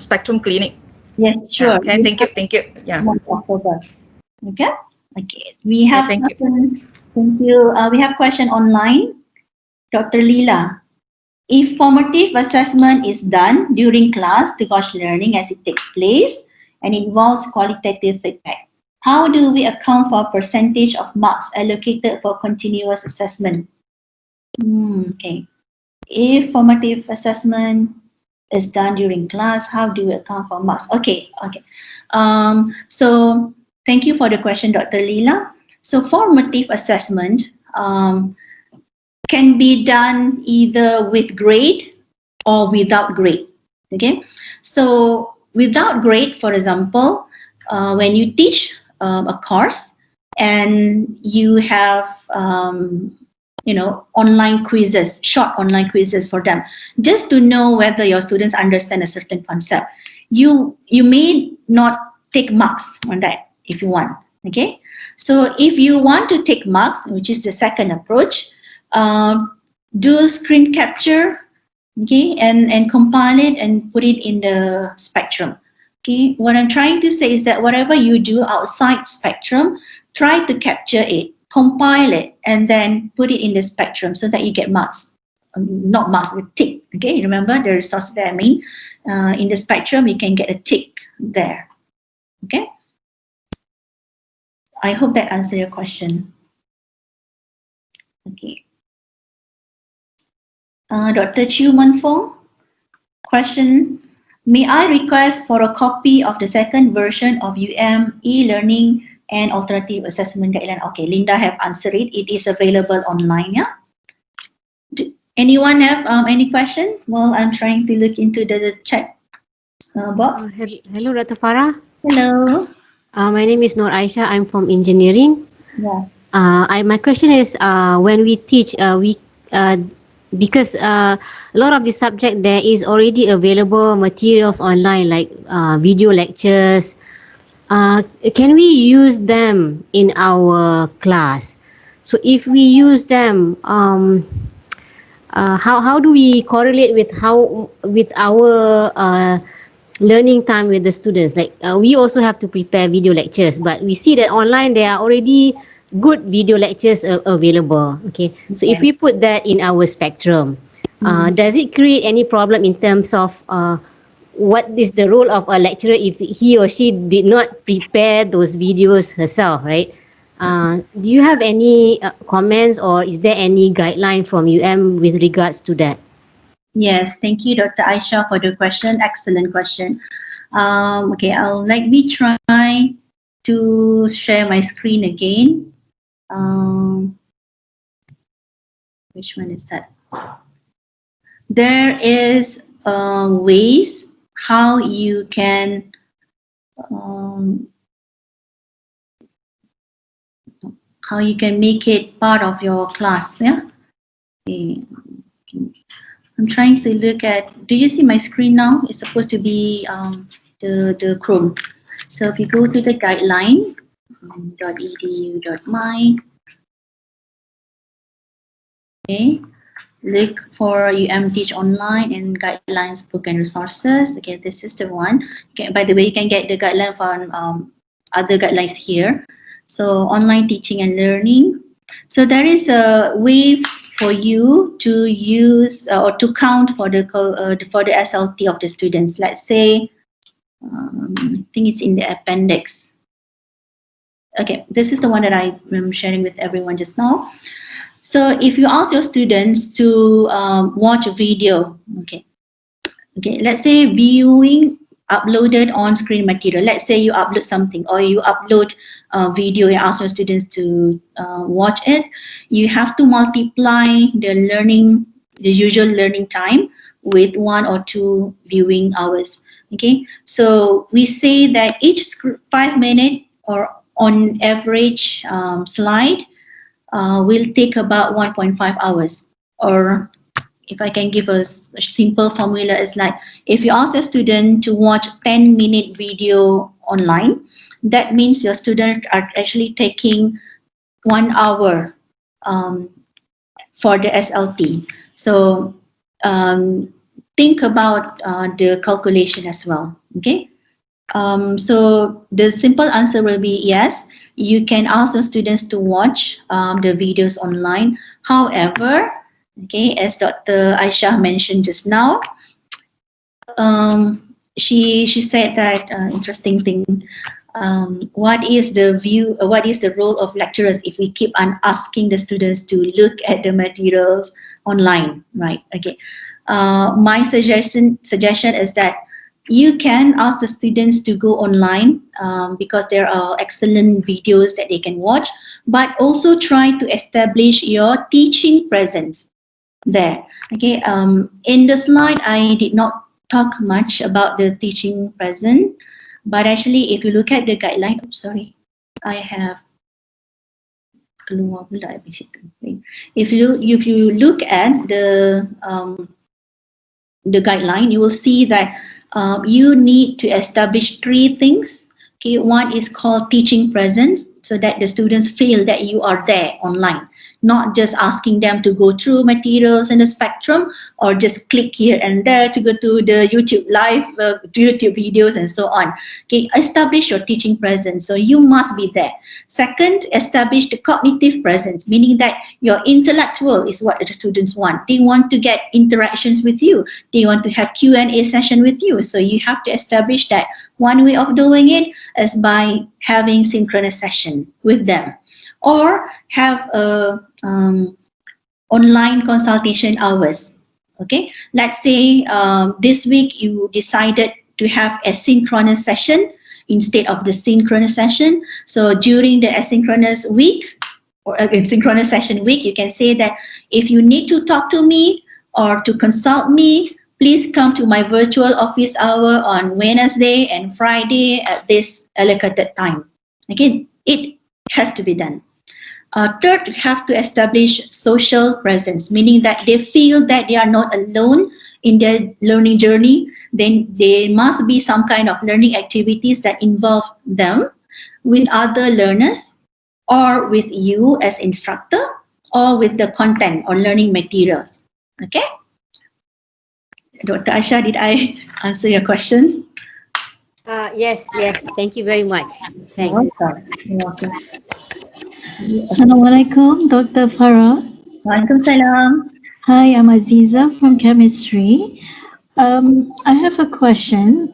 C: spectrum clinic.
A: Yes, sure.
C: Okay,
A: We
C: thank
A: have
C: you, thank you. Yeah,
A: month of October. Okay. Okay. We
C: okay,
A: have
C: thank you.
A: question. Thank you. We have question online. Dr. Leela. If formative assessment is done during class to gauge learning as it takes place and involves qualitative feedback, how do we account for percentage of marks allocated for continuous assessment? Okay. If formative assessment is done during class, how do we account for marks? Okay, okay. So thank you for the question, Dr. Leela. So formative assessment can be done either with grade or without grade. Okay, so without grade, for example, when you teach a course and you have online quizzes, short online quizzes for them, just to know whether your students understand a certain concept. You may not take marks on that if you want. Okay, so if you want to take marks, which is the second approach, do screen capture, okay, and compile it and put it in the spectrum. Okay, what I'm trying to say is that whatever you do outside spectrum, try to capture it, compile it, and then put it in the spectrum so that you get marks. Not marks, a tick. Okay, remember the resource that I mean. In the spectrum, you can get a tick there. Okay, I hope that answered your question. Okay, Dr. Chu Manfong. Question: may I request for a copy of the second version of e-learning and alternative assessment guideline? Okay, Linda have answered it. It is available online. Yeah. Anyone have any question? Well, I'm trying to look into the chat box.
E: Hello, Dr. Farrah.
A: Hello.
E: My name is Nur Aisha. I'm from engineering.
A: Yeah.
E: My question is, when we teach, because a lot of the subject there is already available materials online, like video lectures. Can we use them in our class? So if we use them, how do we correlate with our learning time with the students? Like we also have to prepare video lectures, but we see that online there are already good video lectures available. Okay, so if we put that in our spectrum, does it create any problem in terms of what is the role of a lecturer if he or she did not prepare those videos herself, right? Do you have any comments, or is there any guideline from with regards to that?
A: Yes, thank you, Dr. Aisha, for the question. Excellent question. Okay, let me try to share my screen again. Which one is that? There is ways how you can make it part of your class. Yeah. Okay. I'm trying to look at. Do you see my screen now? It's supposed to be the Chrome. So if you go to the guideline .edu.my, okay, look for Teach Online and Guidelines Book and Resources. Okay, this is the one. Okay, by the way, you can get the guideline from other guidelines here. So online teaching and learning. So there is a way for you to use or to count for the SLT of the students. Let's say, I think it's in the appendix. Okay, this is the one that I am sharing with everyone just now. So if you ask your students to watch a video, okay, let's say viewing uploaded on-screen material. Let's say you upload something or you upload a video and ask your students to watch it. You have to multiply the usual learning time with 1 or 2 viewing hours. Okay, so we say that each 5-minute or on average slide will take about 1.5 hours. Or if I can give a simple formula, it's like if you ask a student to watch 10-minute video online, that means your students are actually taking 1 hour for the SLT. So think about the calculation as well. Okay. So the simple answer will be yes. You can ask the students to watch the videos online. However, okay, as Dr. Aisha mentioned just now, she said that interesting thing. What is the view? What is the role of lecturers if we keep on asking the students to look at the materials online, right? Okay. My suggestion is that you can ask the students to go online because there are excellent videos that they can watch, but also try to establish your teaching presence there. Okay. In the slide, I did not talk much about the teaching present, but actually, if you look at the guideline, oops, sorry, I have keluar pula habis itu. If you look at the guideline, you will see that you need to establish three things. Okay, one is called teaching presence, so that the students feel that you are there online, not just asking them to go through materials in the spectrum or just click here and there to go to the YouTube live, YouTube videos and so on. Okay, establish your teaching presence. So you must be there. Second, establish the cognitive presence, meaning that your intellectual is what the students want. They want to get interactions with you. They want to have Q&A session with you. So you have to establish that. One way of doing it is by having synchronous session with them, or have a online consultation hours. Okay, let's say this week you decided to have a synchronous session instead of the synchronous session. So during the asynchronous week or synchronous session week, you can say that if you need to talk to me or to consult me, please come to my virtual office hour on Wednesday and Friday at this allocated time. Again, it has to be done. Third, you have to establish social presence, meaning that they feel that they are not alone in their learning journey. Then there must be some kind of learning activities that involve them with other learners, or with you as instructor, or with the content or learning materials. Okay? Dr. Asha, did I answer your question?
E: Yes. Thank you very much. Thanks.
A: You're welcome.
F: Assalamualaikum, Dr. Farrah.
A: Waalaikumsalam.
F: Hi, I'm Aziza from chemistry. I have a question.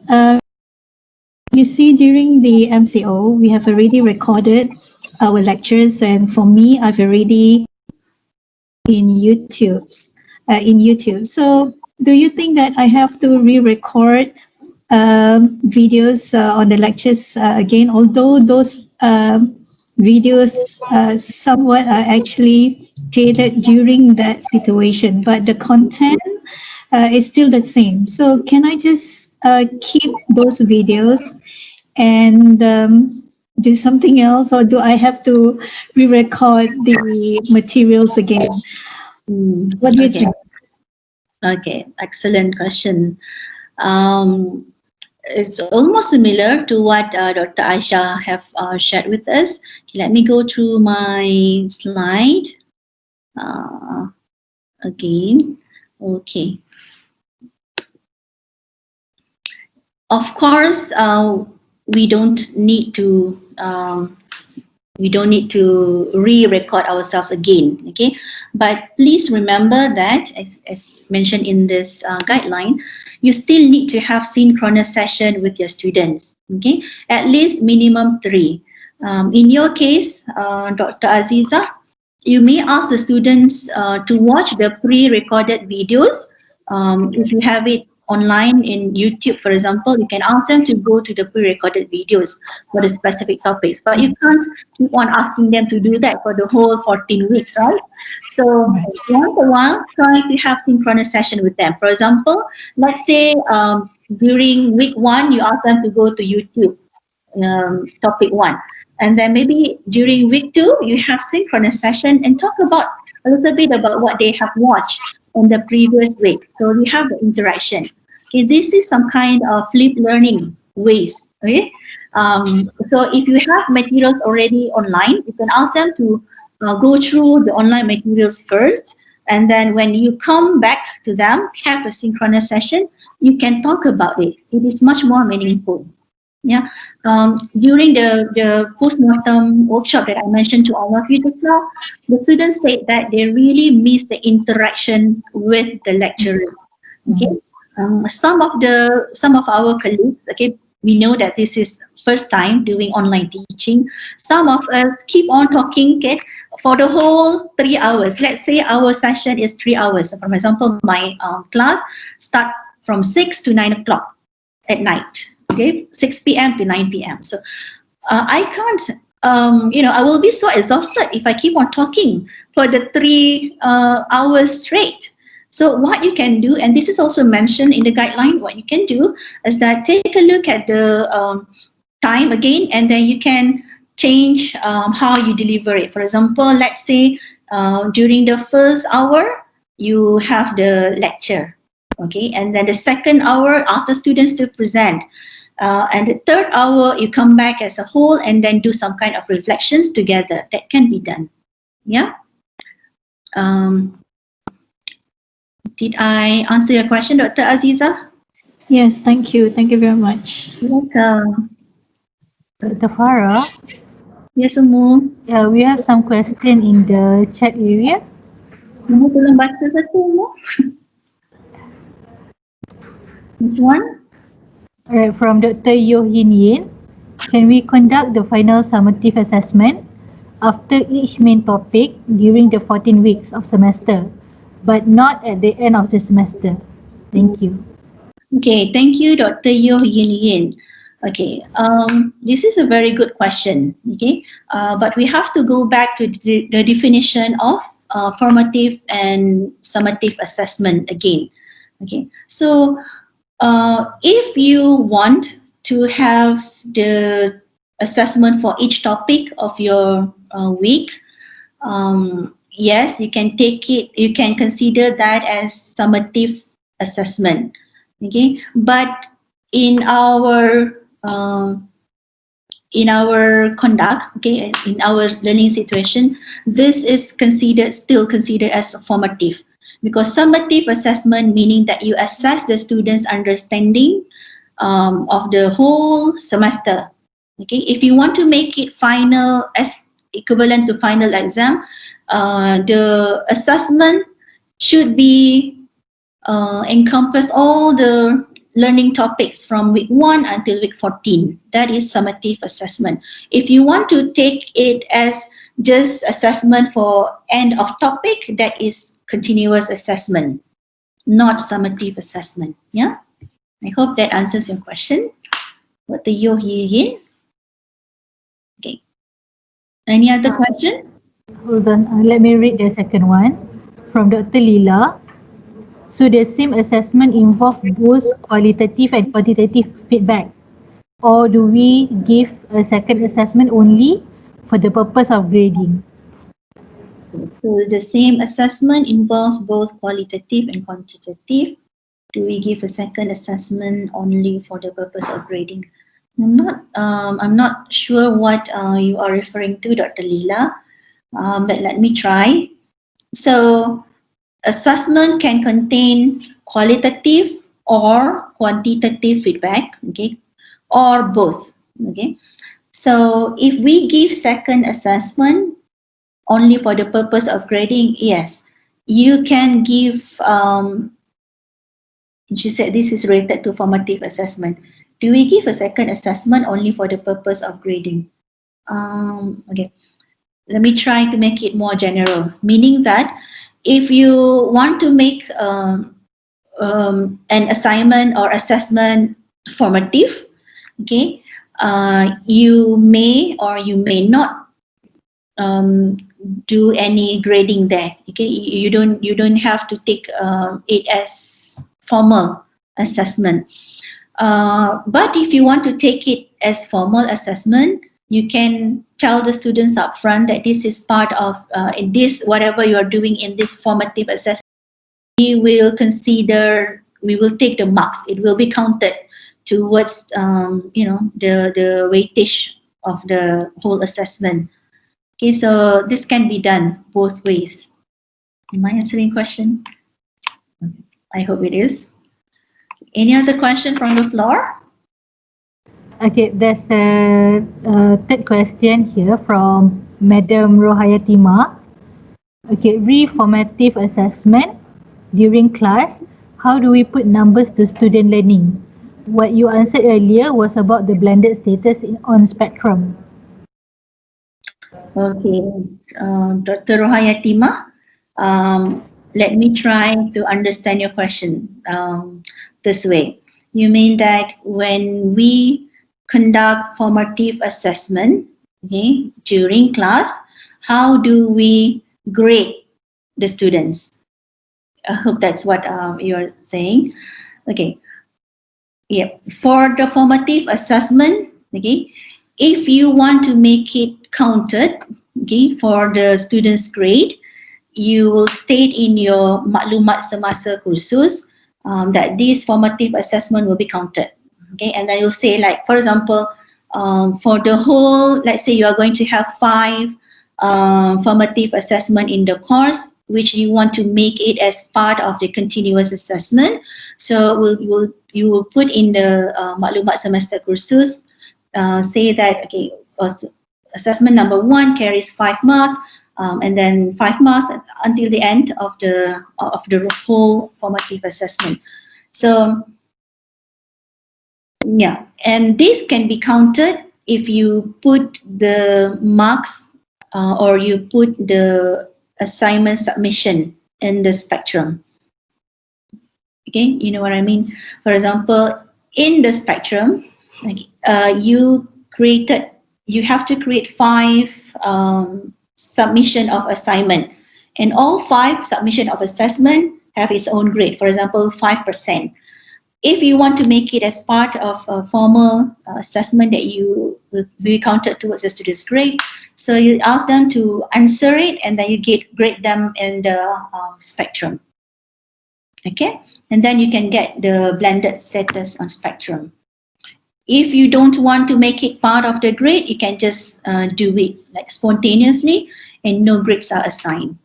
F: You see, during the MCO, we have already recorded our lectures, and for me, I've already in YouTube. So, do you think that I have to re-record videos on the lectures again? Although those videos somewhat are actually tailored during that situation, but the content is still the same. So can I just keep those videos and do something else, or do I have to re-record the materials again? What do you think?
A: Okay, excellent question. It's almost similar to what Dr. Aisha have shared with us. Okay, let me go through my slide again. Okay. Of course, we don't need to re-record ourselves again. Okay, but please remember that, as mentioned in this guideline, you still need to have synchronous session with your students. Okay, at least minimum 3. In your case, Dr. Aziza, you may ask the students to watch the pre-recorded videos. If you have it online in YouTube, for example, you can ask them to go to the pre-recorded videos for the specific topics, but you can't keep on asking them to do that for the whole 14 weeks, right? So once a while, try to have synchronous session with them. For example, let's say during week 1, you ask them to go to YouTube, topic 1. And then maybe during week 2, you have synchronous session and talk about a little bit about what they have watched in the previous week. So we have the interaction. Okay, this is some kind of flip learning ways. Okay, so if you have materials already online, you can ask them to go through the online materials first, and then when you come back to them, have a synchronous session, you can talk about it. It is much more meaningful. Yeah. During the post-mortem workshop that I mentioned to all of you just now, the students said that they really miss the interaction with the lecturer. Okay. Some of our colleagues, okay, we know that this is first time doing online teaching. Some of us keep on talking, okay, for the whole 3 hours. Let's say our session is 3 hours. So for example, my class start from 6 to 9 o'clock at night. Okay, 6 p.m. to 9 p.m. So I can't, I will be so exhausted if I keep on talking for the 3 hours straight. So what you can do, and this is also mentioned in the guideline, what you can do is that take a look at the time again, and then you can change how you deliver it. For example, let's say during the first hour, you have the lecture. Okay, and then the second hour, ask the students to present. And the third hour, you come back as a whole and then do some kind of reflections together. That can be done. Yeah. Did I answer your question, Dr. Aziza?
F: Yes, thank you. Thank you very much.
A: Welcome.
B: Dr. Farrah,
A: Yes, Umu.
B: we have some question in the chat area.
A: Umu tolong baca satu, Umu. Which one?
B: Alright, from Dr. Yo Hin Yin. Can we conduct the final summative assessment after each main topic during the 14 weeks of semester, but not at the end of the semester? Thank you.
A: Okay, thank you, Dr. Yo Yin Yin. Okay, this is a very good question. Okay, but we have to go back to the definition of formative and summative assessment again. Okay, so if you want to have the assessment for each topic of your week, yes, you can take it, you can consider that as summative assessment. Okay, but in our conduct, okay, in our learning situation, this is still considered as formative, because summative assessment meaning that you assess the students' understanding of the whole semester. Okay, if you want to make it final as equivalent to final exam, the assessment should be encompass all the learning topics from week 1 until week 14. That is summative assessment. If you want to take it as just assessment for end of topic, that is continuous assessment, not summative assessment. Yeah, I hope that answers your question. Dr. Yo Yin. Okay. Any other question?
B: Hold on, let me read the second one. From Dr. Lila. So the same assessment involve both qualitative and quantitative feedback, or do we give a second assessment only for the purpose of grading?
A: So the same assessment involves both qualitative and quantitative. Do we give a second assessment only for the purpose of grading? I'm not sure what you are referring to, Dr. Leela, but let me try. So assessment can contain qualitative or quantitative feedback, okay, or both, okay. So if we give second assessment only for the purpose of grading, yes, you can give, she said this is related to formative assessment. Do we give a second assessment only for the purpose of grading? Okay, let me try to make it more general, meaning that if you want to make an assignment or assessment formative, okay, you may or you may not do any grading there. Okay, you don't have to take it as formal assessment. But if you want to take it as formal assessment, you can tell the students upfront that this is part of this, whatever you are doing in this formative assessment, we will take the marks. It will be counted towards the weightage of the whole assessment. Okay, so this can be done both ways. Am I answering question? I hope it is. Any other question from the floor?
B: Okay, there's a third question here from Madam Rohayatima. Okay, reformative assessment during class. How do we put numbers to student learning? What you answered earlier was about the blended status on spectrum.
A: Okay, Dr. Rohayatima, let me try to understand your question this way. You mean that when we conduct formative assessment, okay, during class, how do we grade the students? I hope that's what you're saying. Okay, yeah. For the formative assessment, okay, if you want to make it counted, okay, for the student's grade, you will state in your maklumat semasa kursus that this formative assessment will be counted. Okay, and then you'll say, like, for example, for the whole, let's say you are going to have 5 formative assessment in the course, which you want to make it as part of the continuous assessment. So you will put in the maklumat semester kursus, say that, okay, assessment number 1 carries 5 marks, and then 5 marks until the end of the whole formative assessment. So yeah, and this can be counted if you put the marks or you put the assignment submission in the spectrum. Okay, you know what I mean? For example, in the spectrum, you have to create 5 submission of assignment, and all 5 submission of assessment have its own grade. For example, 5%. If you want to make it as part of a formal assessment that you will be counted towards the student's grade, so you ask them to answer it, and then you grade them in the spectrum. Okay, and then you can get the blended status on spectrum. If you don't want to make it part of the grade, you can just do it like spontaneously, and no grades are assigned.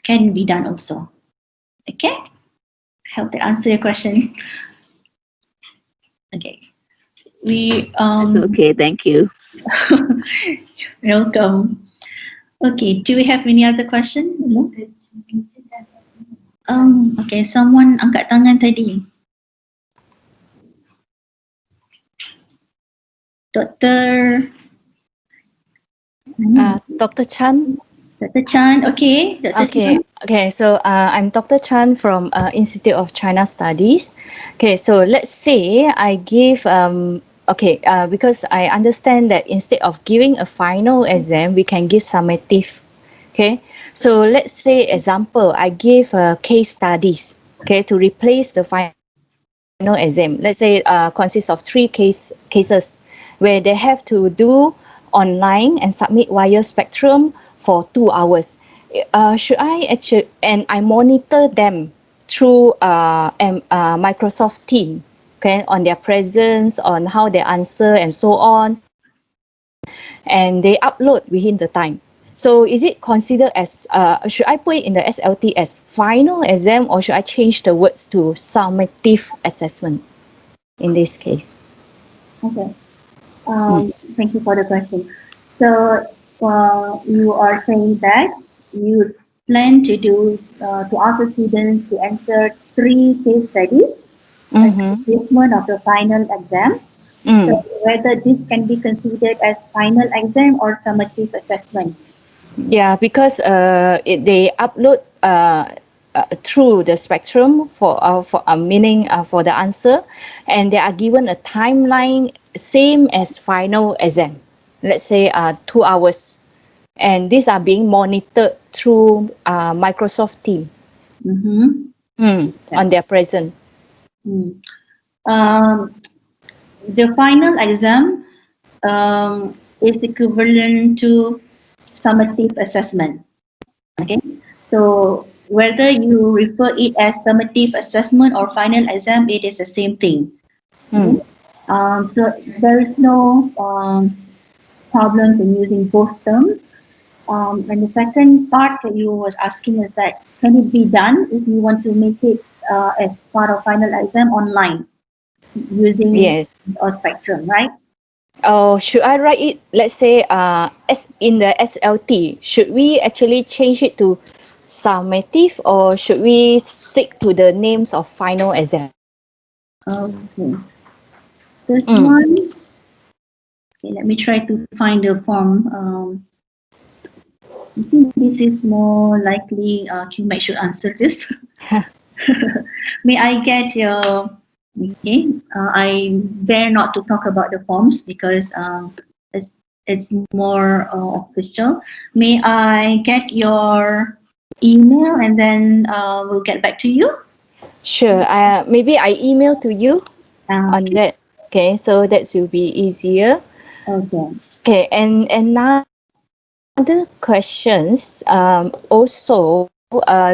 A: Can be done also. Okay, I hope that answers your question. Okay,
G: It's okay, thank you.
A: welcome. Okay, do we have any other question? No? Okay, someone angkat tangan tadi. Dr.
G: Dr. Chan.
A: Dr. Chan, okay. Dr.
G: Okay,
A: Chan.
G: okay. So I'm Dr. Chan from Institute of China Studies. Okay, so let's say I give because I understand that instead of giving a final exam, we can give summative. Okay, so let's say example, I give case studies. Okay, to replace the final exam. Let's say consists of 3 cases where they have to do online and submit via Spectrum for 2 hours. Should I actually, and I monitor them through Microsoft Teams, okay, on their presence, on how they answer and so on, and they upload within the time. So is it considered as, should I put it in the SLT as final exam, or should I change the words to summative assessment in this case?
A: Okay. Thank you for the question. So you are saying that you plan to do to ask the students to answer 3 case studies at the placement of the final exam. So whether this can be considered as final exam or summative assessment.
G: Yeah, because they upload through the Spectrum for meaning for the answer, and they are given a timeline same as final exam. Let's say 2 hours, and these are being monitored through Microsoft Teams on their present.
A: The final exam is equivalent to summative assessment. Okay, so whether you refer it as summative assessment or final exam, it is the same thing. Okay? So there is no problems in using both terms. And the second part that you was asking is that can it be done if you want to make it as part of final exam online using
G: Yes.
A: or Spectrum, right?
G: Or should I write it, let's say, as in the SLT, should we actually change it to summative or should we stick to the names of final exam?
A: Okay. This
G: Mm.
A: one, okay, let me try to find the form. I think this is more likely QMAC should answer this. May I get your, okay, I dare not to talk about the forms because it's, it's more official. May I get your email and then we'll get back to you?
G: Sure. Maybe I email to you on
A: Okay.
G: that. Okay, so that will be easier.
A: Okay.
G: Okay, and now other questions also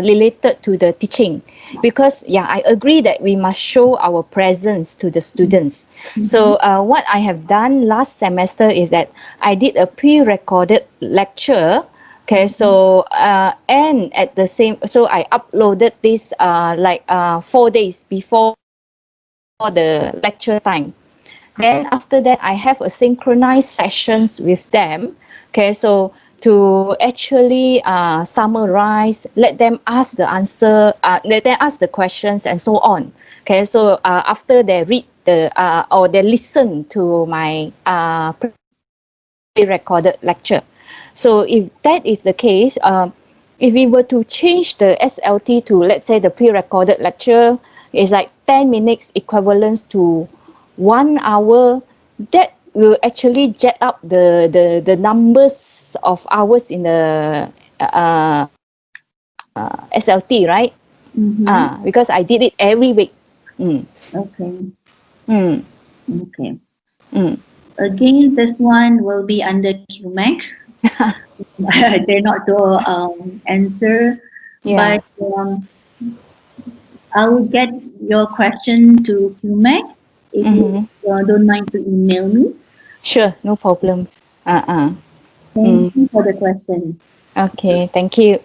G: related to the teaching, because yeah, I agree that we must show our presence to the students. So what I have done last semester is that I did a pre-recorded lecture. Okay, so and at the same, so I uploaded this 4 days before the lecture time. Then after that, I have a synchronized sessions with them. Okay, so to actually summarize, let them ask the answer, let them ask the questions and so on. Okay, so after they read the or they listen to my pre-recorded lecture. So if that is the case, if we were to change the SLT to, let's say, the pre-recorded lecture is like 10 minutes equivalent to 1 hour, that will actually jet up the numbers of hours in the SLT, right? Because I did it every week. Mm.
A: Okay.
G: Mm.
A: Okay.
G: Mm.
A: Again, this one will be under QMAC. I dare not to answer,
G: Yeah.
A: but I will get your question to QMAC if you
G: Mm-hmm.
A: don't mind to email me.
G: Sure, no problems.
A: Thank
G: Mm.
A: you for the question.
G: Okay, thank you.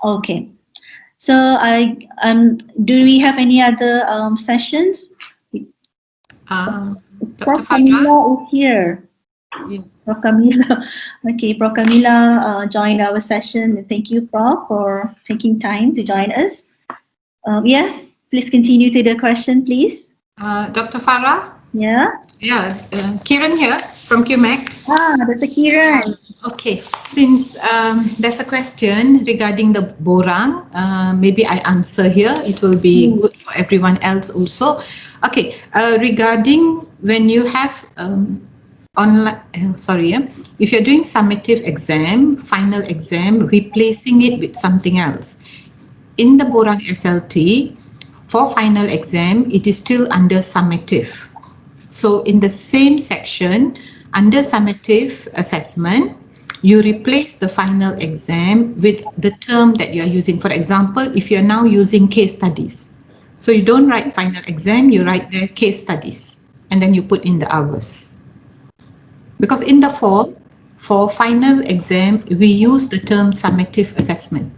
A: Okay. So do we have any other sessions?
H: Dr.
A: Prof.
H: Farrah?
A: Camila is here.
H: Yes.
A: Prof. Camila. Okay, Prof. Camila joined our session. Thank you, Prof, for taking time to join us. Yes, please continue to the question, please.
H: Dr. Farrah?
A: Yeah.
H: Yeah, Kiran here from QMAC.
A: Dr. Kiran.
H: Okay, since there's a question regarding the borang, maybe I answer here. It will be good for everyone else also. Okay, regarding when you have online, if you're doing summative exam, final exam, replacing it with something else. In the borang SLT, for final exam, it is still under summative. So in the same section, under summative assessment, you replace the final exam with the term that you are using. For example, if you are now using case studies, so you don't write final exam, you write the case studies, and then you put in the hours. Because in the form, for final exam, we use the term summative assessment.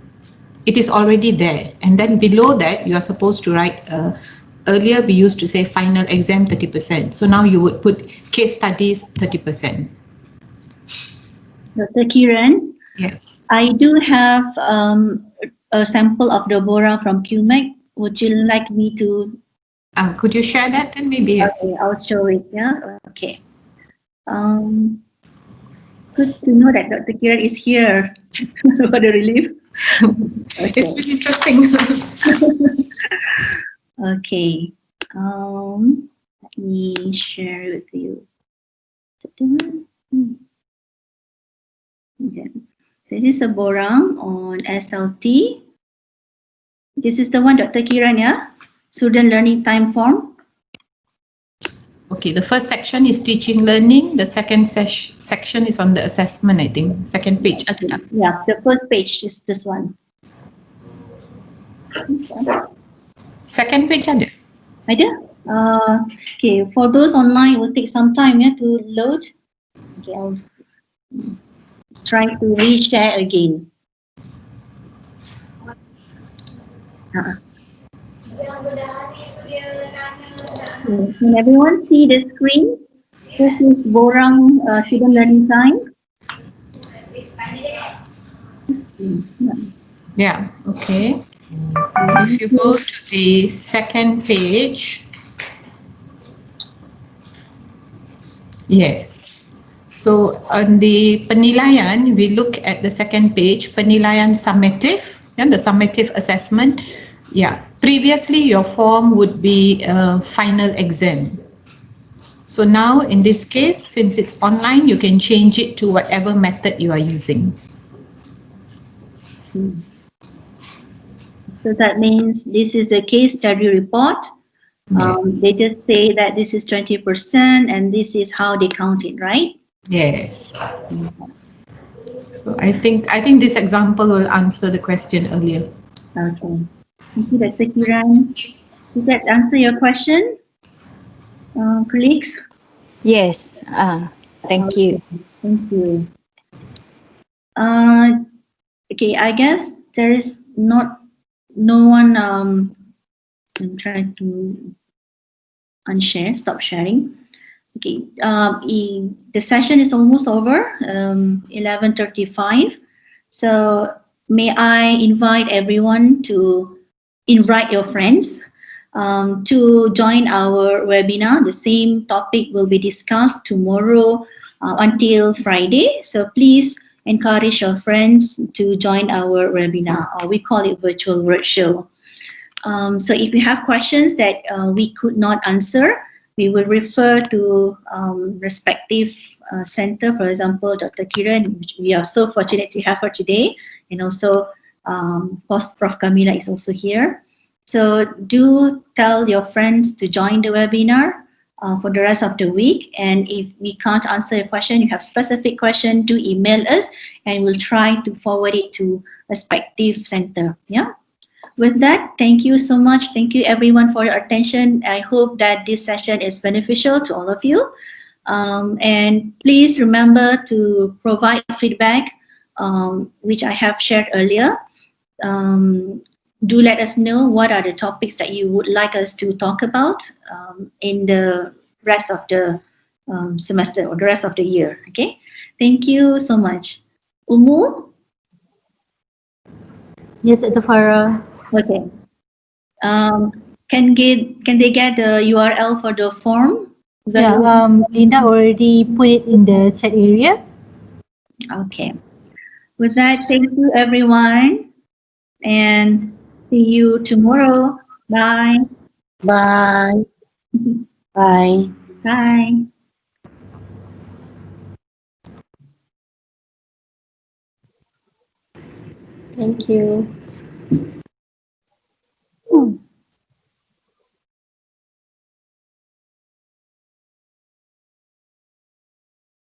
H: It is already there, and then below that you are supposed to write earlier we used to say final exam 30%, so now you would put case studies 30%.
A: Dr. Kiran,
H: Yes.
A: I do have a sample of the Bora from QMAC. Would you like me to?
H: Could you share that then? Maybe yes.
A: Okay, I'll show it. Yeah. Okay. Good to know that Dr. Kiran is here for the relief. Okay.
H: It's been interesting.
A: Okay. Let me share with you. Okay. So this is a borang on SLT. This is the one, Dr. Kiran, yeah? Student learning time form.
H: Okay, the first section is teaching learning. The second section is on the assessment, I think. Second page.
A: Yeah, the first page is this one.
H: Second page ada?
A: Ada? Okay, for those online, it will take some time, yeah, to load. Okay, I'll try to reshare again. Can everyone see the screen? This is Borang student learning time.
H: Yeah, okay. If you go to the second page, yes. So on the penilaian, we look at the second page, penilaian summative, and the summative assessment. Yeah, previously your form would be a final exam. So now in this case, since it's online, you can change it to whatever method you are using.
A: So that means this is the case study report.
H: Yes.
A: They just say that this is 20% and this is how they count it, right?
H: Yes. So I think this example will answer the question earlier.
A: Okay. Thank you, Dr. Kiran. Did that answer your question, colleagues?
G: Yes. Thank you.
A: Thank you. Okay, I guess there is no one. I'm trying to unshare, stop sharing. Okay, the session is almost over, 11:35. So may I invite everyone to invite your friends to join our webinar. The same topic will be discussed tomorrow until Friday. So please encourage your friends to join our webinar. We call it virtual roadshow. So if you have questions that we could not answer, we will refer to respective center. For example, Dr. Kiran, we are so fortunate to have her today, and also Prof. Kamila is also here. So do tell your friends to join the webinar for the rest of the week. And if we can't answer your question, you have specific question, do email us, and we'll try to forward it to respective center. Yeah. With that, thank you so much. Thank you everyone for your attention. I hope that this session is beneficial to all of you. And please remember to provide feedback, which I have shared earlier. Do let us know what are the topics that you would like us to talk about in the rest of the semester or the rest of the year. Okay, thank you so much. Umu?
B: Yes, Dr. Farrah.
A: Okay. Can they get the URL for the form?
B: Yeah, Linda already put it in the chat area.
A: Okay. With that, thank you everyone, and see you tomorrow. Bye.
E: Bye. Bye.
A: Bye.
E: Thank you.